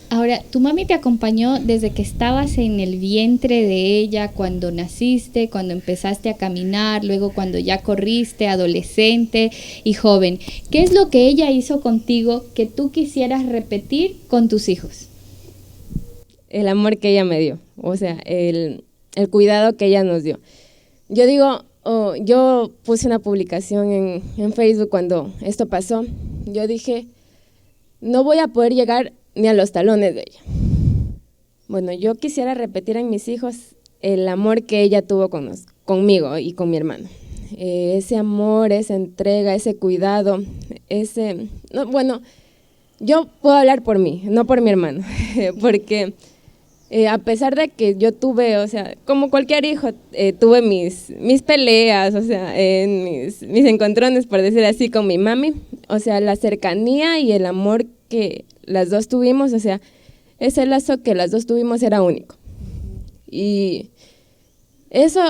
Ahora, tu mami te acompañó desde que estabas en el vientre de ella, cuando naciste, cuando empezaste a caminar, luego cuando ya corriste, adolescente y joven. ¿Qué es lo que ella hizo contigo que tú quisieras repetir con tus hijos? El amor que ella me dio, o sea, el cuidado que ella nos dio. Yo digo, yo puse una publicación en Facebook cuando esto pasó. Yo dije, no voy a poder llegar ni a los talones de ella. Bueno, yo quisiera repetir en mis hijos el amor que ella tuvo conmigo y con mi hermano. Ese amor, esa entrega, ese cuidado, yo puedo hablar por mí, no por mi hermano, porque a pesar de que yo tuve, o sea, como cualquier hijo, tuve mis peleas, o sea, mis encontrones, por decir así, con mi mami, o sea, la cercanía y el amor que las dos tuvimos, o sea, ese lazo que las dos tuvimos era único. Y eso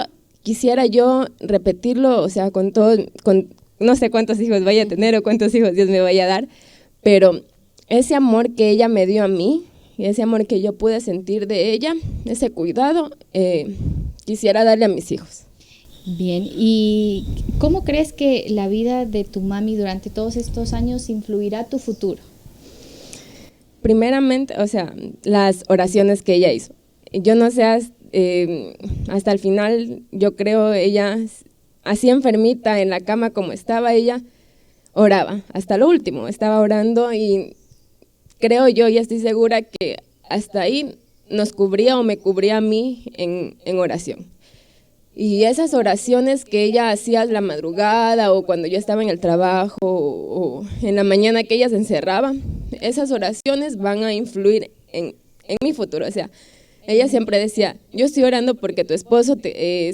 quisiera yo repetirlo, o sea, con no sé cuántos hijos vaya a tener o cuántos hijos Dios me vaya a dar, pero ese amor que ella me dio a mí, y ese amor que yo pude sentir de ella, ese cuidado, quisiera darle a mis hijos. Bien, ¿y cómo crees que la vida de tu mami durante todos estos años influirá tu futuro? Primeramente, o sea, las oraciones que ella hizo. Yo no sé, hasta el final, yo creo ella, así enfermita en la cama como estaba, ella oraba, hasta lo último, estaba orando y creo yo y estoy segura que hasta ahí nos cubría o me cubría a mí en oración. Y esas oraciones que ella hacía a la madrugada o cuando yo estaba en el trabajo o en la mañana que ella se encerraba, esas oraciones van a influir en mi futuro. O sea, ella siempre decía, yo estoy orando porque tu esposo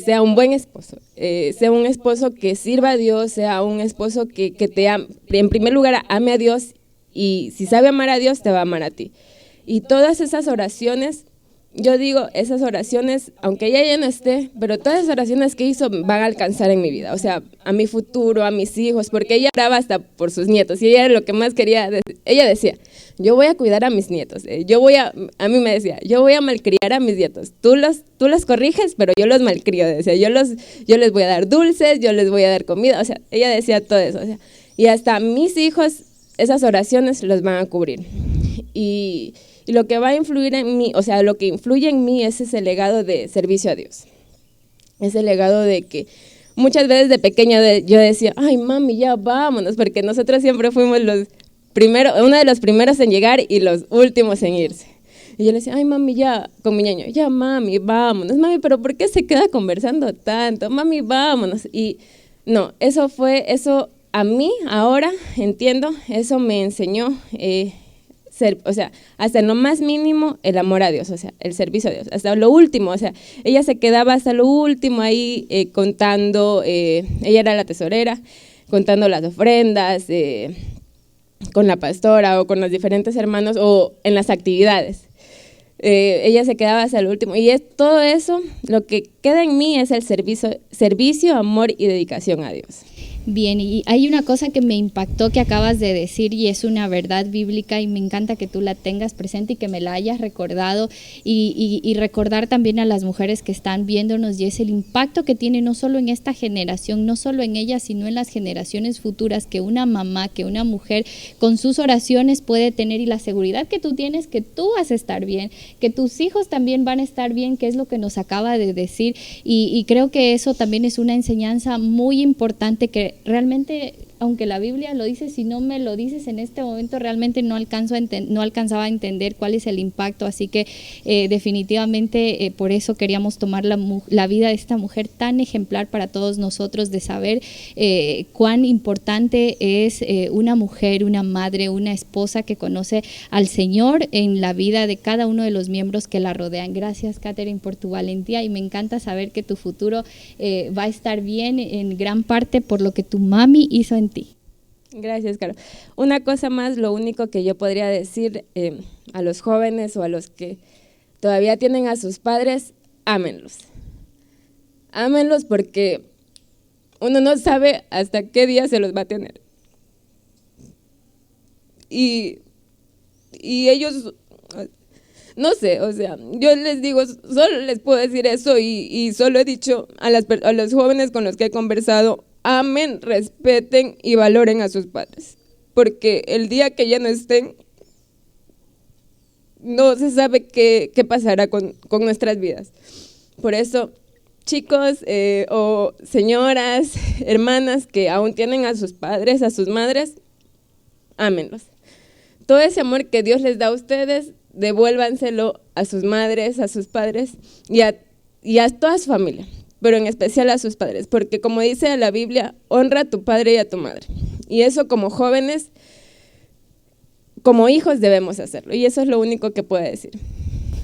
sea un buen esposo, sea un esposo que sirva a Dios, sea un esposo que te ame, en primer lugar ame a Dios y si sabe amar a Dios te va a amar a ti. Y todas esas oraciones, yo digo, esas oraciones, aunque ella ya no esté, pero todas esas oraciones que hizo van a alcanzar en mi vida, o sea, a mi futuro, a mis hijos, porque ella oraba hasta por sus nietos y ella era lo que más quería. Ella decía, yo voy a cuidar a mis nietos, a mí me decía, yo voy a malcriar a mis nietos, tú los corriges, pero yo los malcrio, decía, yo les voy a dar dulces, yo les voy a dar comida, o sea, ella decía todo eso, o sea, y hasta mis hijos, esas oraciones los van a cubrir. Y lo que va a influir en mí, o sea, lo que influye en mí es ese legado de servicio a Dios. Ese legado de que muchas veces de pequeña yo decía, ay mami, ya vámonos, porque nosotros siempre fuimos uno de los primeros en llegar y los últimos en irse. Y yo le decía, ay mami, ya, con mi ñaño, ya mami, vámonos. Mami, pero ¿por qué se queda conversando tanto? Mami, vámonos. Y no, eso a mí ahora entiendo, eso me enseñó o sea, hasta en lo más mínimo el amor a Dios, o sea, el servicio a Dios, hasta lo último, o sea, ella se quedaba hasta lo último ahí contando, ella era la tesorera, contando las ofrendas, con la pastora o con los diferentes hermanos o en las actividades. Ella se quedaba hasta el último y todo eso, lo que queda en mí es el servicio, amor y dedicación a Dios. Bien, y hay una cosa que me impactó que acabas de decir y es una verdad bíblica y me encanta que tú la tengas presente y que me la hayas recordado y recordar también a las mujeres que están viéndonos y es el impacto que tiene no solo en esta generación, no solo en ellas, sino en las generaciones futuras que una mamá, que una mujer con sus oraciones puede tener y la seguridad que tú tienes que tú vas a estar bien, que tus hijos también van a estar bien, que es lo que nos acaba de decir y creo que eso también es una enseñanza muy importante que realmente aunque la Biblia lo dice, si no me lo dices en este momento, realmente no alcanzaba a entender cuál es el impacto. Así que definitivamente por eso queríamos tomar la vida de esta mujer tan ejemplar para todos nosotros, de saber cuán importante es una mujer, una madre, una esposa que conoce al Señor en la vida de cada uno de los miembros que la rodean. Gracias, Catherine, por tu valentía, y me encanta saber que tu futuro va a estar bien en gran parte por lo que tu mami hizo en ti. Gracias, Caro. Una cosa más, lo único que yo podría decir a los jóvenes o a los que todavía tienen a sus padres, ámenlos. Ámenlos porque uno no sabe hasta qué día se los va a tener. Y ellos, no sé, o sea, yo les digo, solo les puedo decir eso y solo he dicho a los jóvenes con los que he conversado, amen, respeten y valoren a sus padres, porque el día que ya no estén, no se sabe qué pasará con nuestras vidas. Por eso, chicos o señoras, hermanas que aún tienen a sus padres, a sus madres, ámenlos. Todo ese amor que Dios les da a ustedes, devuélvanselo a sus madres, a sus padres y a toda su familia, pero en especial a sus padres, porque como dice la Biblia, honra a tu padre y a tu madre. Y eso como jóvenes, como hijos debemos hacerlo, y eso es lo único que puedo decir.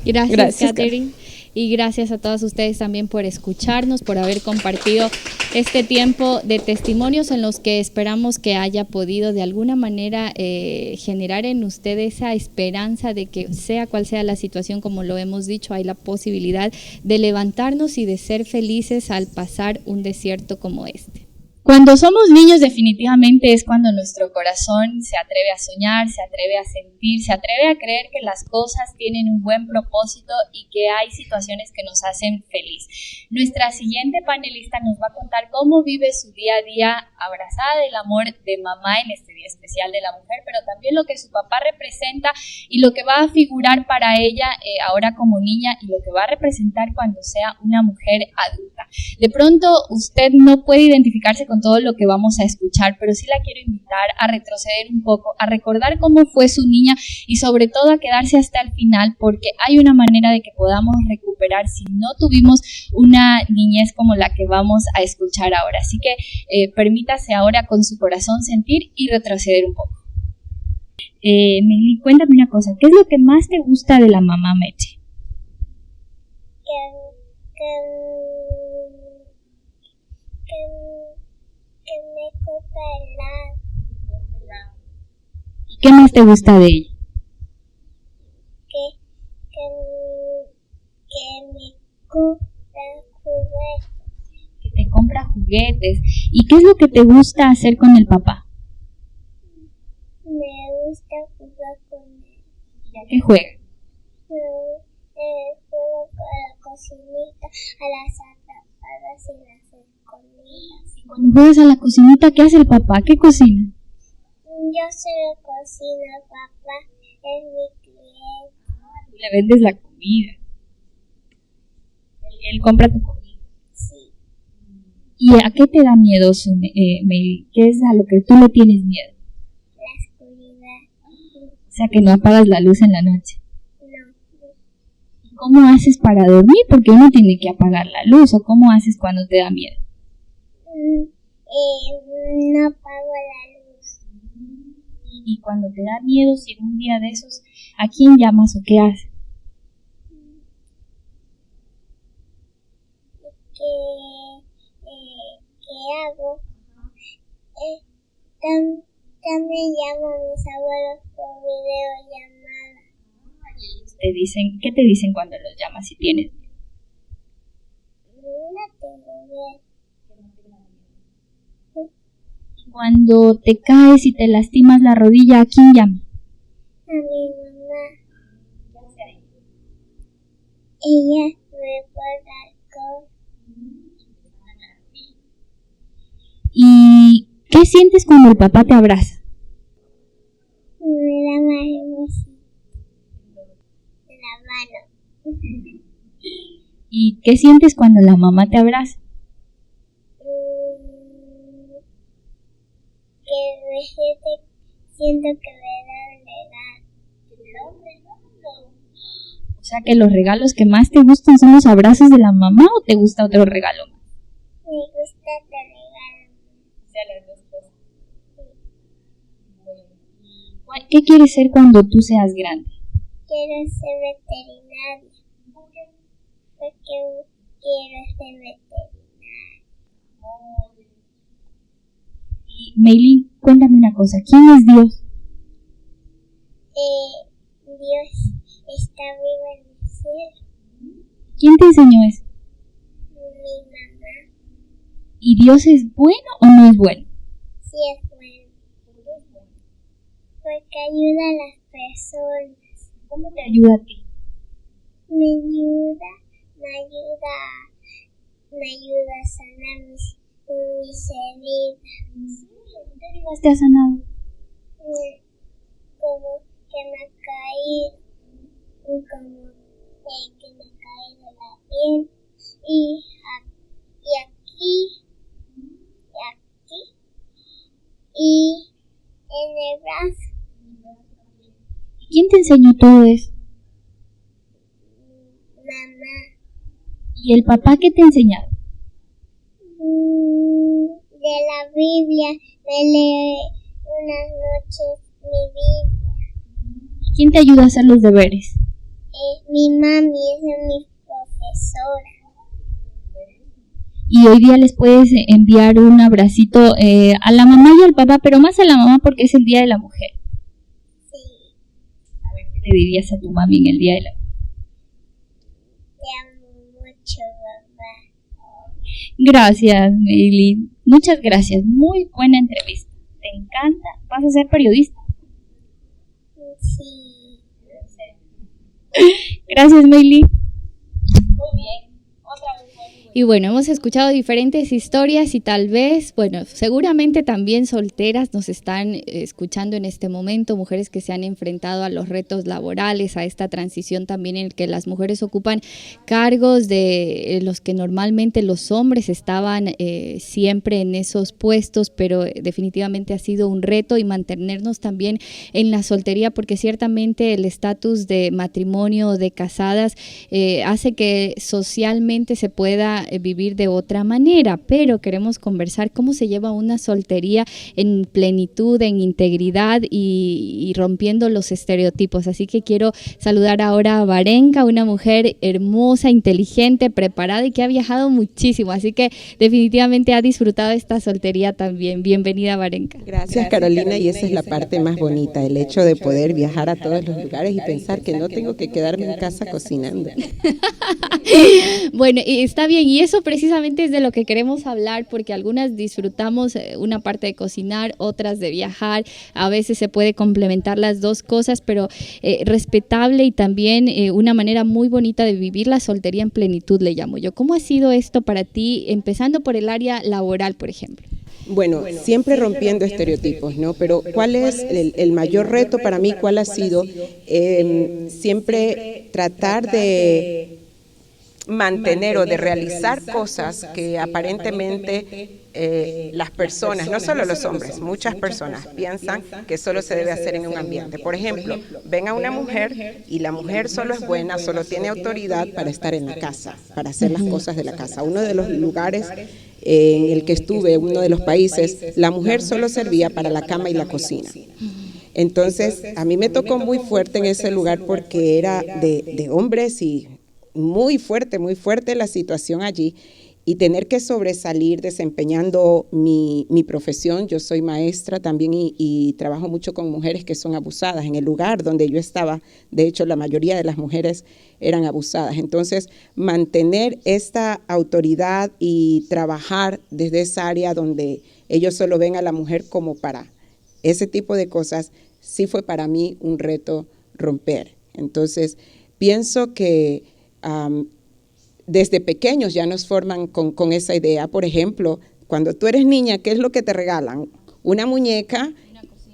Gracias, Catherine. Y gracias a todos ustedes también por escucharnos, por haber compartido este tiempo de testimonios en los que esperamos que haya podido de alguna manera generar en ustedes esa esperanza de que sea cual sea la situación, como lo hemos dicho, hay la posibilidad de levantarnos y de ser felices al pasar un desierto como este. Cuando somos niños, definitivamente es cuando nuestro corazón se atreve a soñar, se atreve a sentir, se atreve a creer que las cosas tienen un buen propósito y que hay situaciones que nos hacen feliz. Nuestra siguiente panelista nos va a contar cómo vive su día a día abrazada del amor de mamá en este Día Especial de la Mujer, pero también lo que su papá representa y lo que va a figurar para ella ahora como niña y lo que va a representar cuando sea una mujer adulta. De pronto usted no puede identificarse con todo lo que vamos a escuchar, pero sí la quiero invitar a retroceder un poco, a recordar cómo fue su niña y sobre todo a quedarse hasta el final, porque hay una manera de que podamos recuperar si no tuvimos una niñez como la que vamos a escuchar ahora. Así que permítase ahora con su corazón sentir y retroceder un poco. Meli, cuéntame una cosa, ¿qué es lo que más te gusta de la mamá Meche? Que me compra helado. ¿Y qué más te gusta de ella? Que me compra juguetes. Que te compra juguetes. ¿Y qué es lo que te gusta hacer con el papá? Me gusta jugar con él. ¿Y a qué juega? Juego con la cocinita, a las atrapadas y las escondidas. Cuando juegas a la cocinita, ¿qué hace el papá? ¿Qué cocina? Yo solo cocino, papá es mi cliente. Tú le vendes la comida. Él compra tu comida. Sí. ¿Y a qué te da miedo, Meli? ¿Qué es a lo que tú le tienes miedo? La oscuridad. O sea, que no apagas la luz en la noche. No. ¿Y cómo haces para dormir? Porque uno tiene que apagar la luz. ¿O cómo haces cuando te da miedo? No apago la luz. Y cuando te da miedo, si en un día de esos, ¿a quién llamas o qué haces? ¿Qué hago? También llamo a mis abuelos por videollamada. Te dicen, ¿qué te dicen cuando los llamas si tienes miedo? No tengo miedo. Cuando te caes y te lastimas la rodilla, ¿a quién llamas? A mi mamá. Ella me pone alcohol. ¿Y qué sientes cuando el papá te abraza? Me da mariposita en la mano. ¿Y qué sientes cuando la mamá te abraza? Que siento que me da un regalo. O sea que los regalos que más te gustan son los abrazos de la mamá, ¿o te gusta otro regalo más? Me gusta otro regalo. O sea, las dos cosas. Sí. ¿Qué quieres ser cuando tú seas grande? Quiero ser veterinaria. Porque quiero ser veterinaria. Y Meili, cuéntame una cosa, ¿quién es Dios? Dios está vivo en el cielo. ¿Quién te enseñó eso? Mi mamá. ¿Y Dios es bueno o no es bueno? Sí es bueno. Porque ayuda a las personas. ¿Cómo te ayuda a ti? Me ayuda a sanar mis heridas. ¿Qué heridas te ha sanado? Como que me ha caído, como que me ha caído la piel y aquí y en el brazo. ¿Quién te enseñó todo eso? Mamá. ¿Y el papá qué te ha enseñado? De la Biblia, me lee unas noches mi Biblia. ¿Quién te ayuda a hacer los deberes? Mi mami, esa es mi profesora. Y hoy día les puedes enviar un abracito a la mamá y al papá, pero más a la mamá porque es el Día de la Mujer. Sí. A ver, ¿qué le dirías a tu mami en el Día de la Mujer? Te amo mucho, mamá. Gracias, Meili. Muchas gracias. Muy buena entrevista. Te encanta. ¿Vas a ser periodista? Sí. Gracias, Meili. Muy bien. Otra vez. Y bueno, hemos escuchado diferentes historias y tal vez, bueno, seguramente también solteras nos están escuchando en este momento, mujeres que se han enfrentado a los retos laborales, a esta transición también en el que las mujeres ocupan cargos de los que normalmente los hombres estaban siempre en esos puestos, pero definitivamente ha sido un reto y mantenernos también en la soltería, porque ciertamente el estatus de matrimonio, de casadas, hace que socialmente se pueda vivir de otra manera, pero queremos conversar cómo se lleva una soltería en plenitud, en integridad y rompiendo los estereotipos. Así que quiero saludar ahora a Varenka, una mujer hermosa, inteligente, preparada y que ha viajado muchísimo, así que definitivamente ha disfrutado esta soltería también. Bienvenida, Varenka. Gracias, Carolina, y esa es la parte más bonita, el hecho de poder viajar a todos los lugares y pensar que no tengo que quedarme en casa cocinando. Bueno, está bien, y eso precisamente es de lo que queremos hablar, porque algunas disfrutamos una parte de cocinar, otras de viajar, a veces se puede complementar las dos cosas, pero respetable y también una manera muy bonita de vivir la soltería en plenitud, le llamo yo. ¿Cómo ha sido esto para ti, empezando por el área laboral, por ejemplo? Bueno, siempre rompiendo estereotipos, ¿no? Pero ¿cuál es el mayor reto para mí? ¿Cuál ha sido? Siempre tratar de mantener o de realizar cosas que aparentemente las personas, no solo los hombres, muchas personas piensan que solo se debe hacer en un ambiente. Por ejemplo, ven a una mujer y la mujer solo es buena, solo tiene autoridad para estar en la casa, para hacer las cosas de la casa. Uno de los lugares en el que estuve, uno de los países, la mujer solo servía para la cama y la cocina. Entonces, a mí me tocó muy fuerte en ese lugar porque era de hombres y muy fuerte la situación allí, y tener que sobresalir desempeñando mi profesión. Yo soy maestra también y trabajo mucho con mujeres que son abusadas. En el lugar donde yo estaba, de hecho, la mayoría de las mujeres eran abusadas. Entonces, mantener esta autoridad y trabajar desde esa área donde ellos solo ven a la mujer como para ese tipo de cosas, sí fue para mí un reto romper. Entonces, pienso que desde pequeños ya nos forman con esa idea. Por ejemplo, cuando tú eres niña, ¿qué es lo que te regalan? Una muñeca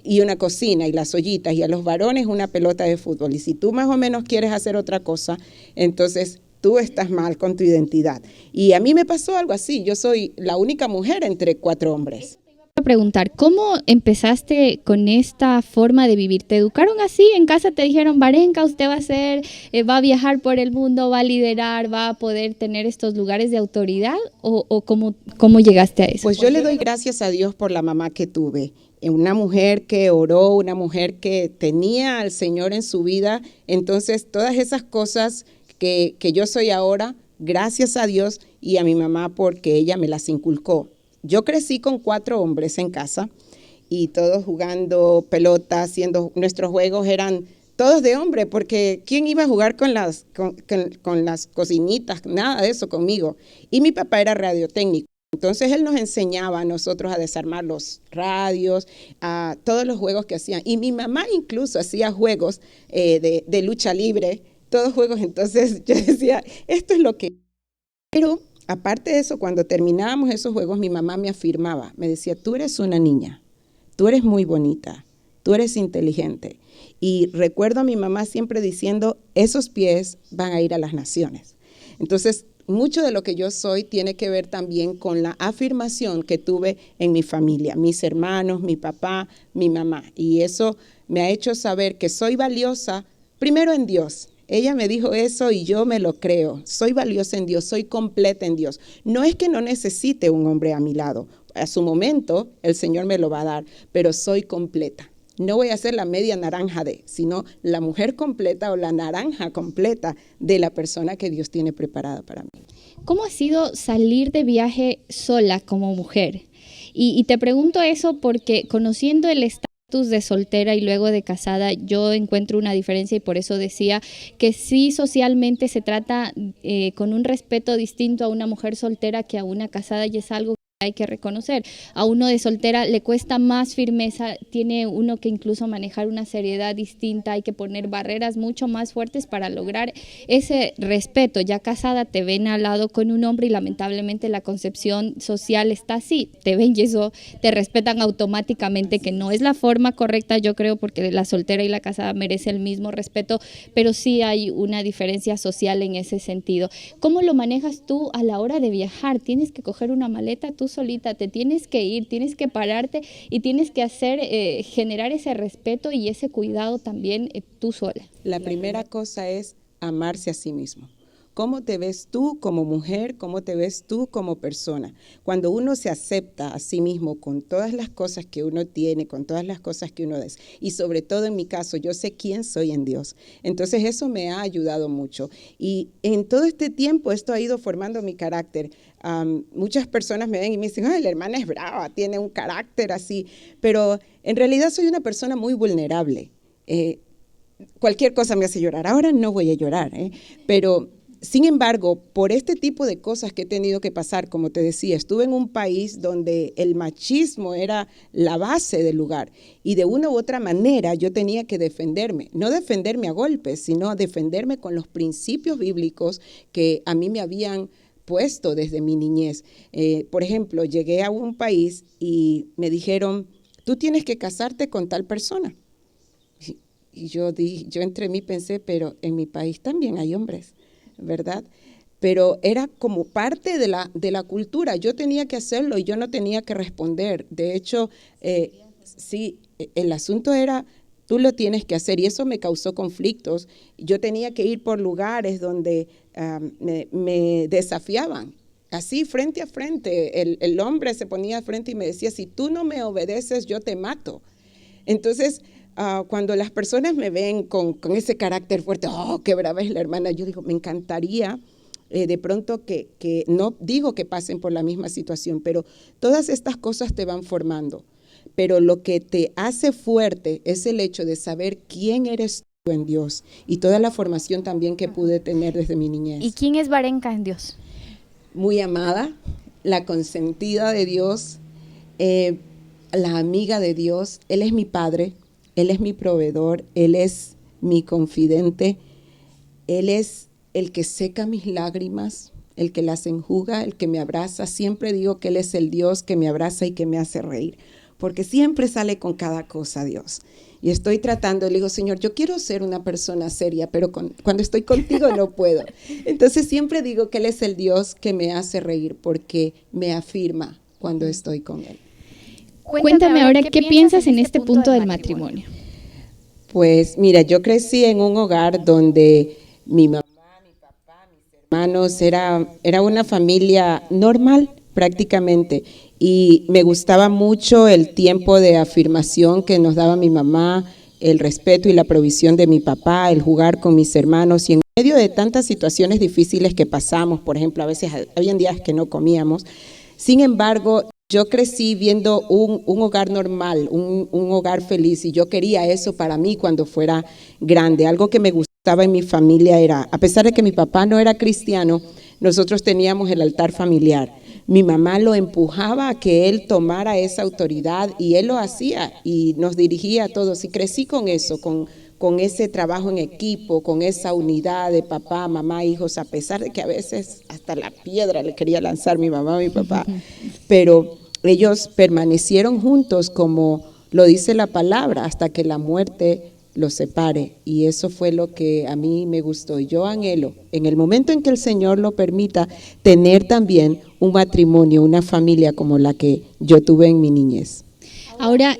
y una cocina y las ollitas, y a los varones una pelota de fútbol. Y si tú más o menos quieres hacer otra cosa, entonces tú estás mal con tu identidad. Y a mí me pasó algo así. Yo soy la única mujer entre 4 hombres. A preguntar, ¿cómo empezaste con esta forma de vivir? ¿Te educaron así? ¿En casa te dijeron, Varenka, usted va a viajar por el mundo, va a liderar, va a poder tener estos lugares de autoridad? ¿O cómo llegaste a eso? Pues yo le doy gracias a Dios por la mamá que tuve. Una mujer que oró, una mujer que tenía al Señor en su vida. Entonces, todas esas cosas que yo soy ahora, gracias a Dios y a mi mamá porque ella me las inculcó. Yo crecí con 4 hombres en casa y todos jugando pelota, haciendo, nuestros juegos eran todos de hombre, porque ¿quién iba a jugar con las cocinitas? Nada de eso conmigo. Y mi papá era radiotécnico. Entonces él nos enseñaba a nosotros a desarmar los radios, a todos los juegos que hacían. Y mi mamá incluso hacía juegos de lucha libre, todos juegos. Entonces yo decía, esto es lo que... Pero aparte de eso, cuando terminábamos esos juegos, mi mamá me afirmaba, me decía, tú eres una niña, tú eres muy bonita, tú eres inteligente. Y recuerdo a mi mamá siempre diciendo, esos pies van a ir a las naciones. Entonces, mucho de lo que yo soy tiene que ver también con la afirmación que tuve en mi familia, mis hermanos, mi papá, mi mamá. Y eso me ha hecho saber que soy valiosa, primero en Dios. Ella me dijo eso y yo me lo creo. Soy valiosa en Dios, soy completa en Dios. No es que no necesite un hombre a mi lado. A su momento el Señor me lo va a dar, pero soy completa. No voy a ser la media naranja sino la mujer completa o la naranja completa de la persona que Dios tiene preparada para mí. ¿Cómo ha sido salir de viaje sola como mujer? Y te pregunto eso porque conociendo el estatus de soltera y luego de casada, yo encuentro una diferencia y por eso decía que sí socialmente se trata con un respeto distinto a una mujer soltera que a una casada y es algo hay que reconocer. A uno de soltera le cuesta más firmeza, tiene uno que incluso manejar una seriedad distinta, hay que poner barreras mucho más fuertes para lograr ese respeto. Ya casada te ven al lado con un hombre y lamentablemente la concepción social está así, te ven y eso te respetan automáticamente, que no es la forma correcta, yo creo, porque la soltera y la casada merecen el mismo respeto, pero sí hay una diferencia social en ese sentido. ¿Cómo lo manejas tú a la hora de viajar? Tienes que coger una maleta tú solita, te tienes que ir, tienes que pararte y tienes que generar ese respeto y ese cuidado también tú sola. La primera cosa es amarse a sí mismo. ¿Cómo te ves tú como mujer? ¿Cómo te ves tú como persona? Cuando uno se acepta a sí mismo con todas las cosas que uno tiene, con todas las cosas que uno es, y sobre todo en mi caso, yo sé quién soy en Dios. Entonces eso me ha ayudado mucho. Y en todo este tiempo esto ha ido formando mi carácter. Muchas personas me ven y me dicen, ay, la hermana es brava, tiene un carácter así, pero en realidad soy una persona muy vulnerable. Cualquier cosa me hace llorar. Ahora no voy a llorar, pero... Sin embargo, por este tipo de cosas que he tenido que pasar, como te decía, estuve en un país donde el machismo era la base del lugar y de una u otra manera yo tenía que defenderme, no defenderme a golpes, sino defenderme con los principios bíblicos que a mí me habían puesto desde mi niñez. Por ejemplo, llegué a un país y me dijeron, tú tienes que casarte con tal persona. Y yo entre mí pensé, pero en mi país también hay hombres, ¿verdad? Pero era como parte de la cultura, yo tenía que hacerlo y yo no tenía que responder. De hecho, sí, el asunto era, tú lo tienes que hacer y eso me causó conflictos. Yo tenía que ir por lugares donde me desafiaban, así frente a frente. El hombre se ponía frente y me decía, si tú no me obedeces, yo te mato. Entonces, cuando las personas me ven con ese carácter fuerte, oh, qué brava es la hermana, yo digo, me encantaría de pronto que no digo que pasen por la misma situación, pero todas estas cosas te van formando. Pero lo que te hace fuerte es el hecho de saber quién eres tú en Dios y toda la formación también que pude tener desde mi niñez. ¿Y quién es Varenka en Dios? Muy amada, la consentida de Dios, la amiga de Dios. Él es mi padre. Él es mi proveedor, Él es mi confidente, Él es el que seca mis lágrimas, el que las enjuga, el que me abraza. Siempre digo que Él es el Dios que me abraza y que me hace reír, porque siempre sale con cada cosa Dios. Y estoy tratando, le digo, Señor, yo quiero ser una persona seria, pero cuando estoy contigo no puedo. Entonces siempre digo que Él es el Dios que me hace reír, porque me afirma cuando estoy con Él. Cuéntame ahora, ¿qué piensas en este punto del matrimonio? Pues mira, yo crecí en un hogar donde mi mamá, mi papá, mis hermanos, era una familia normal prácticamente, y me gustaba mucho el tiempo de afirmación que nos daba mi mamá, el respeto y la provisión de mi papá, el jugar con mis hermanos, y en medio de tantas situaciones difíciles que pasamos, por ejemplo, a veces habían días que no comíamos. Sin embargo, yo crecí viendo un hogar normal, un hogar feliz, y yo quería eso para mí cuando fuera grande. Algo que me gustaba en mi familia era, a pesar de que mi papá no era cristiano, nosotros teníamos el altar familiar. Mi mamá lo empujaba a que él tomara esa autoridad, y él lo hacía y nos dirigía a todos, y crecí con eso, con ese trabajo en equipo, con esa unidad de papá, mamá, hijos, a pesar de que a veces hasta la piedra le quería lanzar mi mamá a mi papá, pero ellos permanecieron juntos, como lo dice la palabra, hasta que la muerte los separe, y eso fue lo que a mí me gustó. Yo anhelo, en el momento en que el Señor lo permita, tener también un matrimonio, una familia como la que yo tuve en mi niñez. Ahora,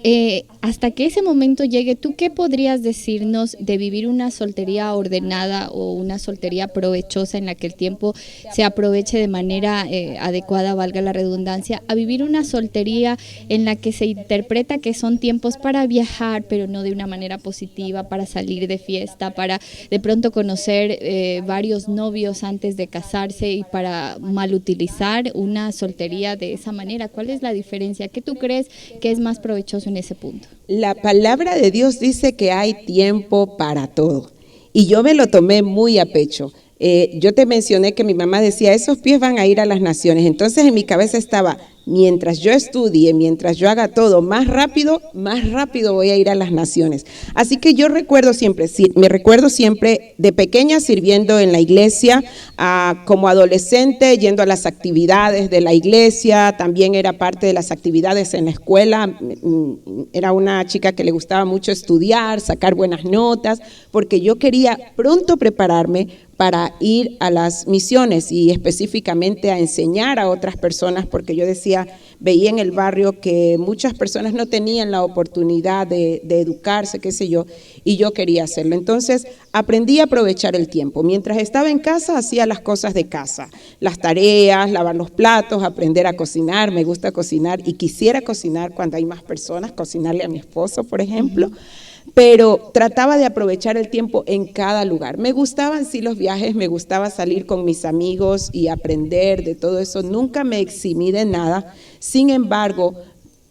hasta que ese momento llegue, ¿tú qué podrías decirnos de vivir una soltería ordenada o una soltería provechosa en la que el tiempo se aproveche de manera adecuada, valga la redundancia, a vivir una soltería en la que se interpreta que son tiempos para viajar, pero no de una manera positiva, para salir de fiesta, para de pronto conocer varios novios antes de casarse y para malutilizar una soltería de esa manera? ¿Cuál es la diferencia? ¿Qué tú crees que es más provechoso en ese punto? La palabra de Dios dice que hay tiempo para todo, y yo me lo tomé muy a pecho. Yo te mencioné que mi mamá decía, esos pies van a ir a las naciones. Entonces en mi cabeza estaba, mientras yo estudie, mientras yo haga todo más rápido voy a ir a las naciones. Así que yo me recuerdo siempre de pequeña sirviendo en la iglesia, como adolescente yendo a las actividades de la iglesia, también era parte de las actividades en la escuela. Era una chica que le gustaba mucho estudiar, sacar buenas notas, porque yo quería pronto prepararme para ir a las misiones y específicamente a enseñar a otras personas, porque yo veía en el barrio que muchas personas no tenían la oportunidad de educarse, qué sé yo, y yo quería hacerlo. Entonces aprendí a aprovechar el tiempo. Mientras estaba en casa hacía las cosas de casa, las tareas, lavar los platos, aprender a cocinar. Me gusta cocinar y quisiera cocinar cuando hay más personas, cocinarle a mi esposo, por ejemplo. Pero trataba de aprovechar el tiempo en cada lugar. Me gustaban sí los viajes, me gustaba salir con mis amigos y aprender de todo eso. Nunca me eximí de nada, sin embargo,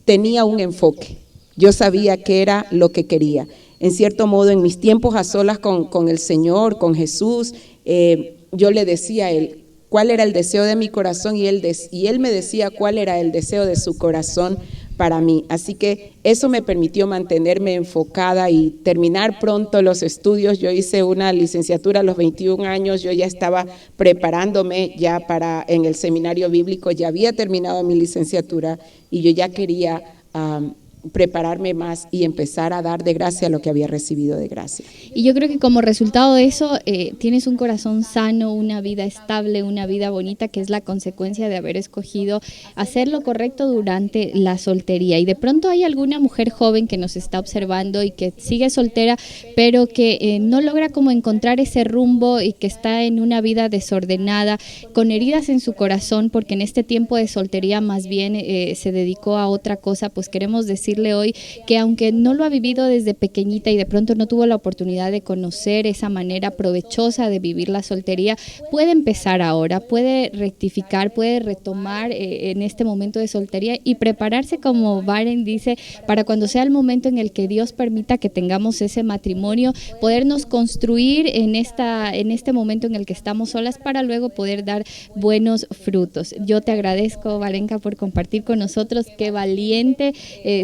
tenía un enfoque. Yo sabía qué era lo que quería. En cierto modo, en mis tiempos a solas con el Señor, con Jesús, yo le decía a Él cuál era el deseo de mi corazón, y él me decía cuál era el deseo de su corazón para mí. Así que eso me permitió mantenerme enfocada y terminar pronto los estudios. Yo hice una licenciatura a los 21 años, yo ya estaba preparándome ya en el seminario bíblico, ya había terminado mi licenciatura y yo ya quería prepararme más y empezar a dar de gracia lo que había recibido de gracia. Y yo creo que como resultado de eso tienes un corazón sano, una vida estable, una vida bonita, que es la consecuencia de haber escogido hacer lo correcto durante la soltería. Y de pronto hay alguna mujer joven que nos está observando y que sigue soltera, pero que no logra como encontrar ese rumbo y que está en una vida desordenada, con heridas en su corazón, porque en este tiempo de soltería más bien se dedicó a otra cosa. Pues queremos decirle hoy que aunque no lo ha vivido desde pequeñita y de pronto no tuvo la oportunidad de conocer esa manera provechosa de vivir la soltería, puede empezar ahora, puede rectificar, puede retomar en este momento de soltería y prepararse, como Baren dice, para cuando sea el momento en el que Dios permita que tengamos ese matrimonio, podernos construir en este momento en el que estamos solas, para luego poder dar buenos frutos. Yo te agradezco, Valenka, por compartir con nosotros. Qué valiente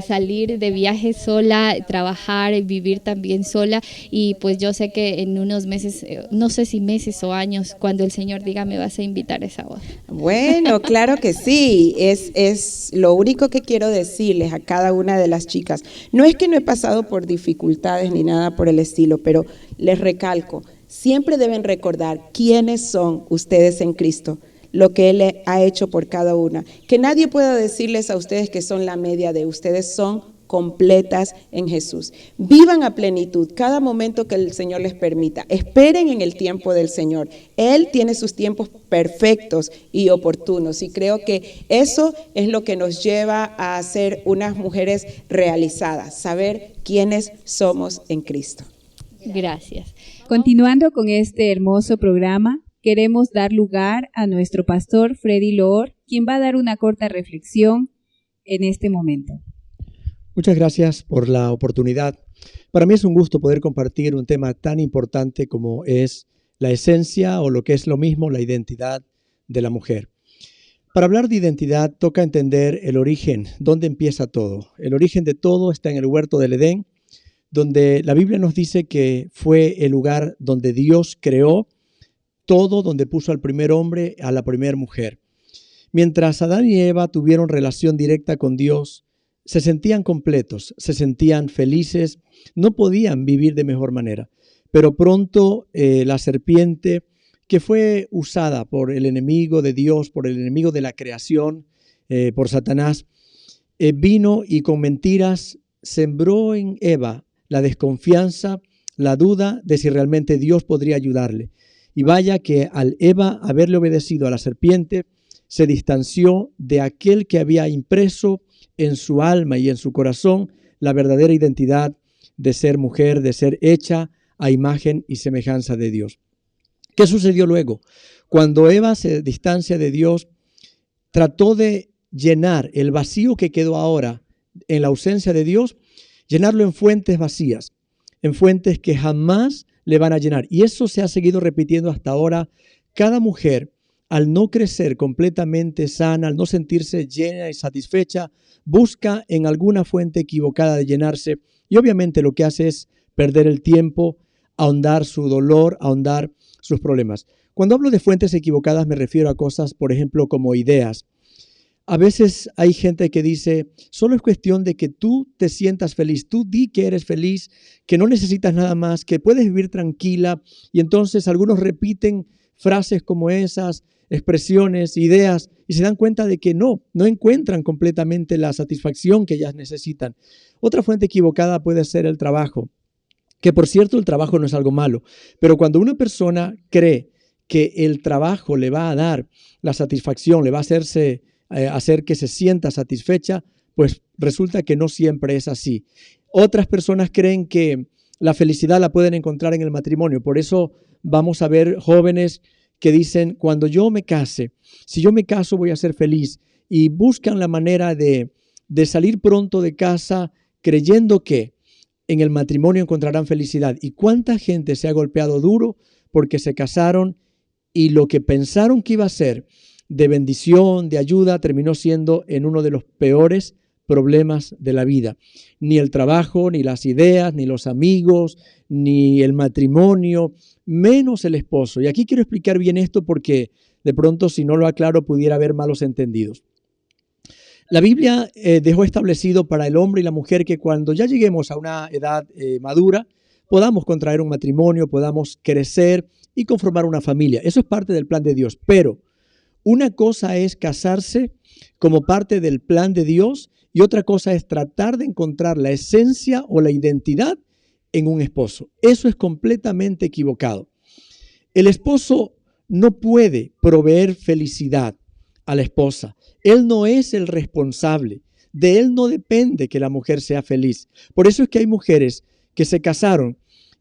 salir de viaje sola, trabajar, vivir también sola, y pues yo sé que en unos meses, no sé si meses o años, cuando el Señor diga, me vas a invitar a esa boda. Bueno, claro que sí, es lo único que quiero decirles a cada una de las chicas. No es que no he pasado por dificultades ni nada por el estilo, pero les recalco, siempre deben recordar quiénes son ustedes en Cristo. lo que Él ha hecho por cada una. Que nadie pueda decirles a ustedes que son la media de ustedes, son completas en Jesús. Vivan a plenitud cada momento que el Señor les permita. Esperen en el tiempo del Señor. Él tiene sus tiempos perfectos y oportunos, y creo que eso es lo que nos lleva a ser unas mujeres realizadas, saber quiénes somos en Cristo. Gracias. Continuando con este hermoso programa, queremos dar lugar a nuestro pastor Freddy Loor, quien va a dar una corta reflexión en este momento. Muchas gracias por la oportunidad. Para mí es un gusto poder compartir un tema tan importante como es la esencia, o lo que es lo mismo, la identidad de la mujer. Para hablar de identidad toca entender el origen, dónde empieza todo. El origen de todo está en el huerto del Edén, donde la Biblia nos dice que fue el lugar donde Dios creó todo, donde puso al primer hombre, a la primera mujer. Mientras Adán y Eva tuvieron relación directa con Dios, se sentían completos, se sentían felices, no podían vivir de mejor manera. Pero pronto la serpiente, que fue usada por el enemigo de Dios, por el enemigo de la creación, por Satanás, vino y con mentiras sembró en Eva la desconfianza, la duda de si realmente Dios podría ayudarle. Y vaya que al Eva haberle obedecido a la serpiente, se distanció de aquel que había impreso en su alma y en su corazón la verdadera identidad de ser mujer, de ser hecha a imagen y semejanza de Dios. ¿Qué sucedió luego? Cuando Eva se distancia de Dios, trató de llenar el vacío que quedó ahora en la ausencia de Dios, llenarlo en fuentes vacías, en fuentes que jamás le van a llenar. Y eso se ha seguido repitiendo hasta ahora. Cada mujer, al no crecer completamente sana, al no sentirse llena y satisfecha, busca en alguna fuente equivocada de llenarse, y obviamente lo que hace es perder el tiempo, ahondar su dolor, ahondar sus problemas. Cuando hablo de fuentes equivocadas me refiero a cosas, por ejemplo, como ideas. A veces hay gente que dice, solo es cuestión de que tú te sientas feliz, tú di que eres feliz, que no necesitas nada más, que puedes vivir tranquila, y entonces algunos repiten frases como esas, expresiones, ideas, y se dan cuenta de que no encuentran completamente la satisfacción que ellas necesitan. Otra fuente equivocada puede ser el trabajo, que por cierto el trabajo no es algo malo, pero cuando una persona cree que el trabajo le va a dar la satisfacción, le va a hacer que se sienta satisfecha, pues resulta que no siempre es así. Otras personas creen que la felicidad la pueden encontrar en el matrimonio, por eso vamos a ver jóvenes que dicen, cuando yo me case, si yo me caso voy a ser feliz, y buscan la manera de salir pronto de casa creyendo que en el matrimonio encontrarán felicidad. ¿Y cuánta gente se ha golpeado duro porque se casaron y lo que pensaron que iba a ser de bendición, de ayuda, terminó siendo en uno de los peores problemas de la vida? Ni el trabajo, ni las ideas, ni los amigos, ni el matrimonio, menos el esposo. Y aquí quiero explicar bien esto porque de pronto, si no lo aclaro, pudiera haber malos entendidos. La Biblia dejó establecido para el hombre y la mujer que cuando ya lleguemos a una edad madura, podamos contraer un matrimonio, podamos crecer y conformar una familia. Eso es parte del plan de Dios. Pero una cosa es casarse como parte del plan de Dios y otra cosa es tratar de encontrar la esencia o la identidad en un esposo. Eso es completamente equivocado. El esposo no puede proveer felicidad a la esposa. Él no es el responsable. De él no depende que la mujer sea feliz. Por eso es que hay mujeres que se casaron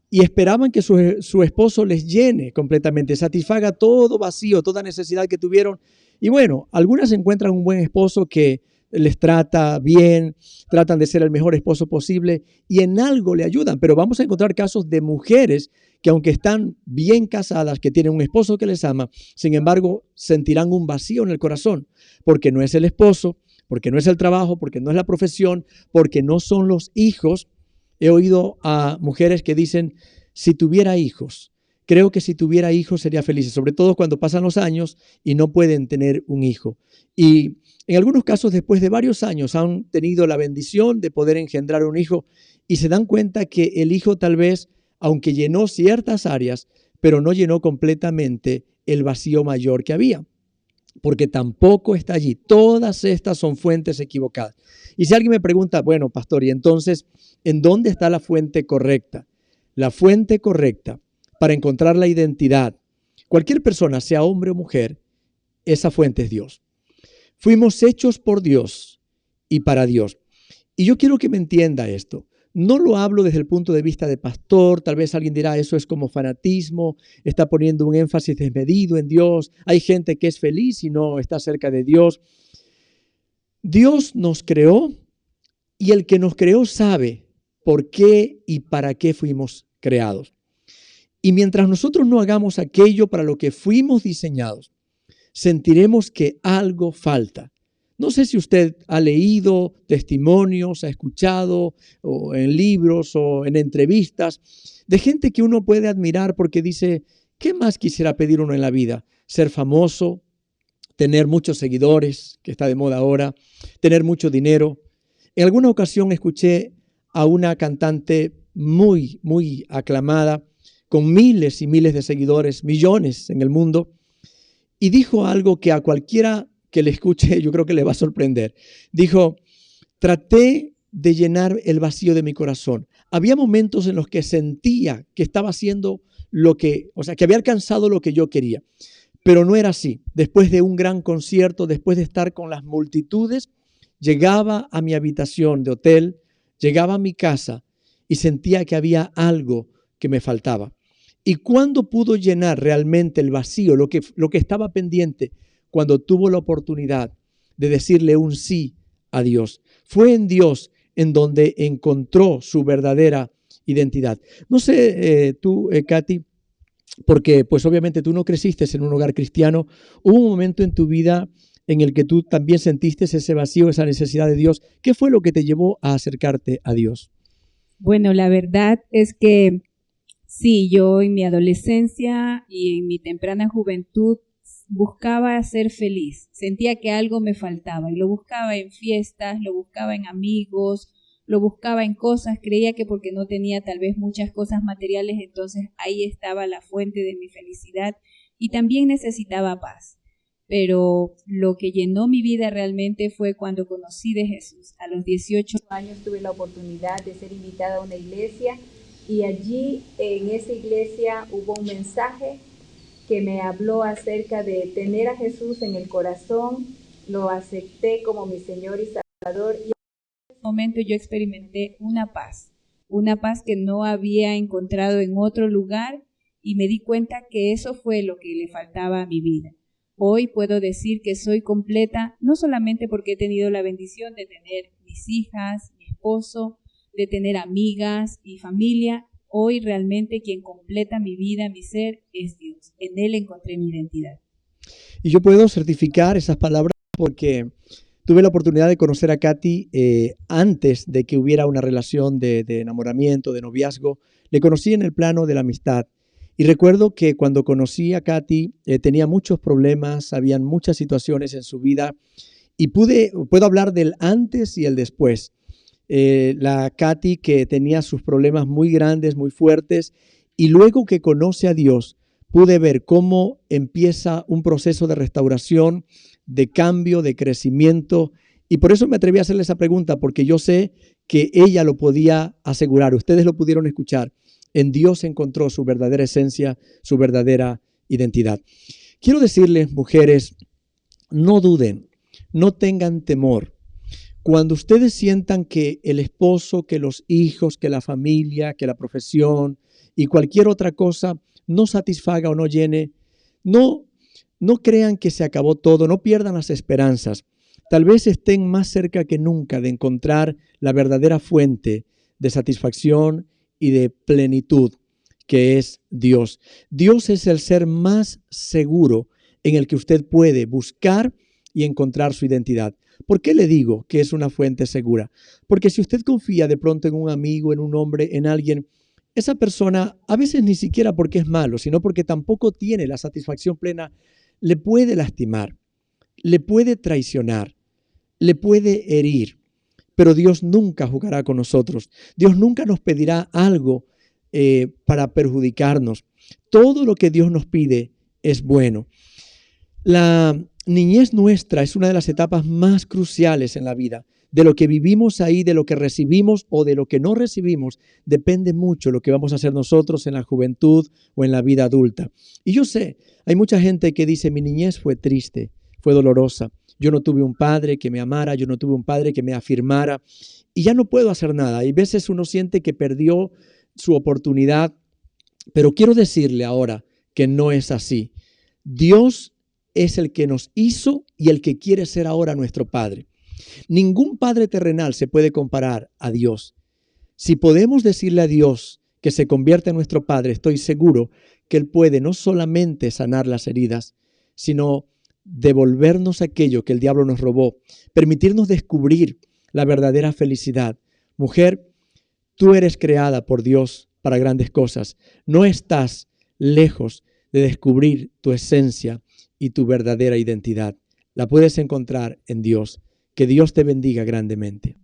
y esperaban que su esposo les llene completamente, satisfaga todo vacío, toda necesidad que tuvieron. Y bueno, algunas encuentran un buen esposo que les trata bien, tratan de ser el mejor esposo posible y en algo le ayudan. Pero vamos a encontrar casos de mujeres que aunque están bien casadas, que tienen un esposo que les ama, sin embargo sentirán un vacío en el corazón, porque no es el esposo, porque no es el trabajo, porque no es la profesión, porque no son los hijos. He oído a mujeres que dicen, si tuviera hijos, creo que si tuviera hijos sería feliz, sobre todo cuando pasan los años y no pueden tener un hijo. Y en algunos casos, después de varios años, han tenido la bendición de poder engendrar un hijo y se dan cuenta que el hijo tal vez, aunque llenó ciertas áreas, pero no llenó completamente el vacío mayor que había. porque tampoco está allí. Todas estas son fuentes equivocadas. Y si alguien me pregunta, bueno, pastor, ¿y entonces en dónde está la fuente correcta? La fuente correcta para encontrar la identidad, cualquier persona, sea hombre o mujer, esa fuente es Dios. Fuimos hechos por Dios y para Dios. Y yo quiero que me entienda esto. No lo hablo desde el punto de vista de pastor. Tal vez alguien dirá, eso es como fanatismo, está poniendo un énfasis desmedido en Dios. Hay gente que es feliz y no está cerca de Dios. Dios nos creó y el que nos creó sabe por qué y para qué fuimos creados. Y mientras nosotros no hagamos aquello para lo que fuimos diseñados, sentiremos que algo falta. No sé si usted ha leído testimonios, ha escuchado o en libros o en entrevistas de gente que uno puede admirar porque dice, ¿qué más quisiera pedir uno en la vida? Ser famoso, tener muchos seguidores, que está de moda ahora, tener mucho dinero. En alguna ocasión escuché a una cantante muy, muy aclamada, con miles y miles de seguidores, millones en el mundo, y dijo algo que a cualquiera que le escuche yo creo que le va a sorprender. Dijo, traté de llenar el vacío de mi corazón. Había momentos en los que sentía que estaba haciendo que había alcanzado lo que yo quería, pero no era así. Después de un gran concierto, después de estar con las multitudes, llegaba a mi habitación de hotel, llegaba a mi casa y sentía que había algo que me faltaba. ¿Y cuándo pudo llenar realmente el vacío, lo que estaba pendiente? Cuando tuvo la oportunidad de decirle un sí a Dios. Fue en Dios en donde encontró su verdadera identidad. No sé, tú, Katy, porque pues obviamente tú no creciste en un hogar cristiano. Hubo un momento en tu vida en el que tú también sentiste ese vacío, esa necesidad de Dios. ¿Qué fue lo que te llevó a acercarte a Dios? Bueno, la verdad es que sí, yo en mi adolescencia y en mi temprana juventud buscaba ser feliz. Sentía que algo me faltaba y lo buscaba en fiestas, lo buscaba en amigos, lo buscaba en cosas. Creía que porque no tenía tal vez muchas cosas materiales, entonces ahí estaba la fuente de mi felicidad y también necesitaba paz. Pero lo que llenó mi vida realmente fue cuando conocí de Jesús. A los 18 años tuve la oportunidad de ser invitada a una iglesia y allí en esa iglesia hubo un mensaje que me habló acerca de tener a Jesús en el corazón. Lo acepté como mi Señor y Salvador y en ese momento yo experimenté una paz que no había encontrado en otro lugar y me di cuenta que eso fue lo que le faltaba a mi vida. Hoy puedo decir que soy completa, no solamente porque he tenido la bendición de tener mis hijas, mi esposo, de tener amigas y familia. Hoy realmente quien completa mi vida, mi ser, es Dios. En Él encontré mi identidad. Y yo puedo certificar esas palabras porque tuve la oportunidad de conocer a Katy antes de que hubiera una relación de enamoramiento, de noviazgo. Le conocí en el plano de la amistad. Y recuerdo que cuando conocí a Katy tenía muchos problemas, habían muchas situaciones en su vida y puedo hablar del antes y el después. La Katy que tenía sus problemas muy grandes, muy fuertes, y luego que conoce a Dios, pude ver cómo empieza un proceso de restauración, de cambio, de crecimiento, y por eso me atreví a hacerle esa pregunta, porque yo sé que ella lo podía asegurar, ustedes lo pudieron escuchar. En Dios encontró su verdadera esencia, su verdadera identidad. Quiero decirles, mujeres, no duden, no tengan temor. Cuando ustedes sientan que el esposo, que los hijos, que la familia, que la profesión y cualquier otra cosa no satisfaga o no llene, no crean que se acabó todo, no pierdan las esperanzas. Tal vez estén más cerca que nunca de encontrar la verdadera fuente de satisfacción y de plenitud, que es Dios. Dios es el ser más seguro en el que usted puede buscar y encontrar su identidad. ¿Por qué le digo que es una fuente segura? Porque si usted confía de pronto en un amigo, en un hombre, en alguien, esa persona, a veces ni siquiera porque es malo, sino porque tampoco tiene la satisfacción plena, le puede lastimar, le puede traicionar, le puede herir. Pero Dios nunca jugará con nosotros. Dios nunca nos pedirá algo para perjudicarnos. Todo lo que Dios nos pide es bueno. La niñez nuestra es una de las etapas más cruciales en la vida. De lo que vivimos ahí, de lo que recibimos o de lo que no recibimos, depende mucho lo que vamos a hacer nosotros en la juventud o en la vida adulta. Y yo sé, hay mucha gente que dice, mi niñez fue triste, fue dolorosa. Yo no tuve un padre que me amara, yo no tuve un padre que me afirmara y ya no puedo hacer nada. Y a veces uno siente que perdió su oportunidad, pero quiero decirle ahora que no es así. Dios es el que nos hizo y el que quiere ser ahora nuestro Padre. Ningún padre terrenal se puede comparar a Dios. Si podemos decirle a Dios que se convierta en nuestro Padre, estoy seguro que Él puede no solamente sanar las heridas, sino devolvernos aquello que el diablo nos robó, permitirnos descubrir la verdadera felicidad. Mujer, tú eres creada por Dios para grandes cosas. No estás lejos de descubrir tu esencia y tu verdadera identidad. La puedes encontrar en Dios. Que Dios te bendiga grandemente.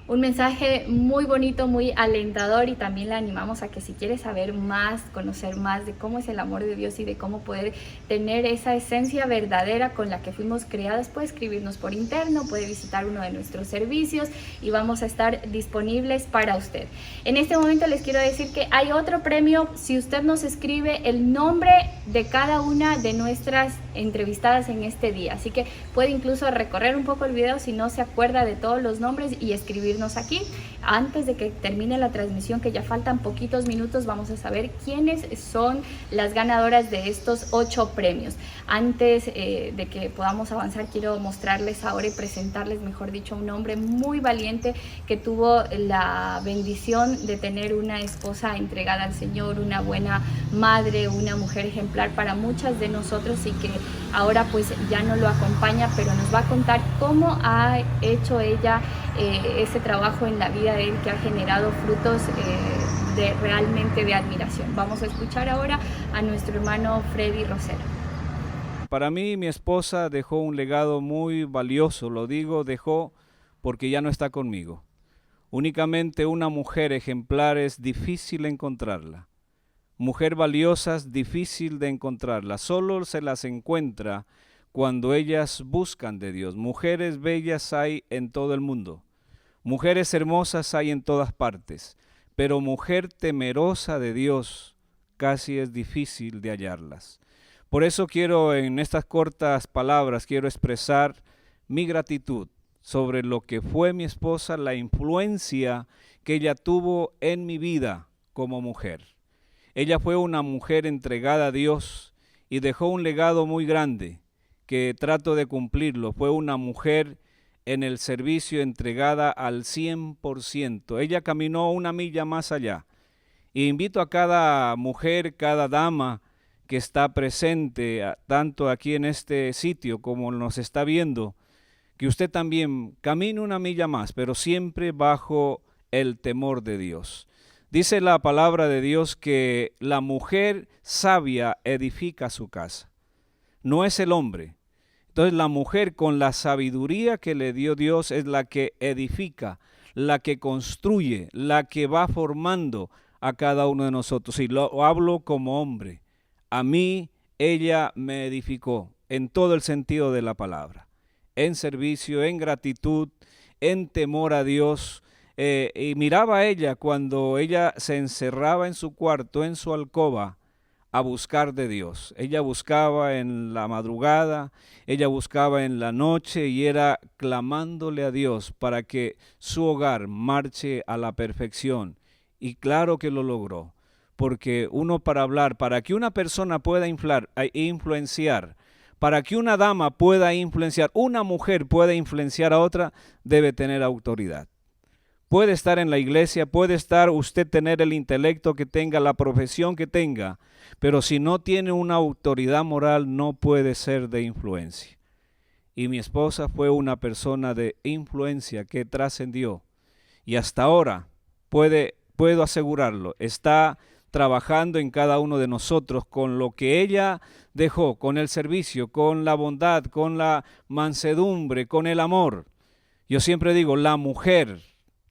Un mensaje muy bonito, muy alentador, y también la animamos a que si quieres saber más, conocer más de cómo es el amor de Dios y de cómo poder tener esa esencia verdadera con la que fuimos creadas, puede escribirnos por interno, puede visitar uno de nuestros servicios y vamos a estar disponibles para usted. En este momento les quiero decir que hay otro premio si usted nos escribe el nombre de cada una de nuestras entrevistadas en este día, así que puede incluso recorrer un poco el video si no se acuerda de todos los nombres y escribirnos aquí. Antes de que termine la transmisión, que ya faltan poquitos minutos, vamos a saber quiénes son las ganadoras de estos 8 premios. Antes de que podamos avanzar, quiero mostrarles ahora y presentarles, mejor dicho, un hombre muy valiente que tuvo la bendición de tener una esposa entregada al Señor, una buena madre, una mujer ejemplar para muchas de nosotros, y que ahora pues ya no lo acompaña, pero nos va a contar cómo ha hecho ella ese trabajo en la vida de él, que ha generado frutos realmente de admiración. Vamos a escuchar ahora a nuestro hermano Freddy Rosero. Para mí, mi esposa dejó un legado muy valioso. Lo digo, dejó porque ya no está conmigo. Únicamente una mujer ejemplar es difícil encontrarla. Mujer valiosa es difícil de encontrarla. Solo se las encuentra cuando ellas buscan de Dios. Mujeres bellas hay en todo el mundo. Mujeres hermosas hay en todas partes, pero mujer temerosa de Dios casi es difícil de hallarlas. Por eso quiero, en estas cortas palabras, quiero expresar mi gratitud sobre lo que fue mi esposa, la influencia que ella tuvo en mi vida como mujer. Ella fue una mujer entregada a Dios y dejó un legado muy grande que trato de cumplirlo. Fue una mujer en el servicio entregada al 100%. Ella caminó una milla más allá. E invito a cada mujer, cada dama que está presente, tanto aquí en este sitio como nos está viendo, que usted también camine una milla más, pero siempre bajo el temor de Dios. Dice la palabra de Dios que la mujer sabia edifica su casa, no es el hombre. Entonces la mujer, con la sabiduría que le dio Dios, es la que edifica, la que construye, la que va formando a cada uno de nosotros. Y lo hablo como hombre. A mí ella me edificó en todo el sentido de la palabra, en servicio, en gratitud, en temor a Dios. Y miraba a ella cuando ella se encerraba en su cuarto, en su alcoba, a buscar de Dios. Ella buscaba en la madrugada, ella buscaba en la noche y era clamándole a Dios para que su hogar marche a la perfección. Y claro que lo logró, porque uno para que una persona pueda influenciar, para que una dama pueda influenciar, una mujer pueda influenciar a otra, debe tener autoridad. Puede estar en la iglesia, puede estar usted tener el intelecto que tenga, la profesión que tenga, pero si no tiene una autoridad moral no puede ser de influencia. Y mi esposa fue una persona de influencia que trascendió y hasta ahora puedo asegurarlo, está trabajando en cada uno de nosotros con lo que ella dejó, con el servicio, con la bondad, con la mansedumbre, con el amor. Yo siempre digo, la mujer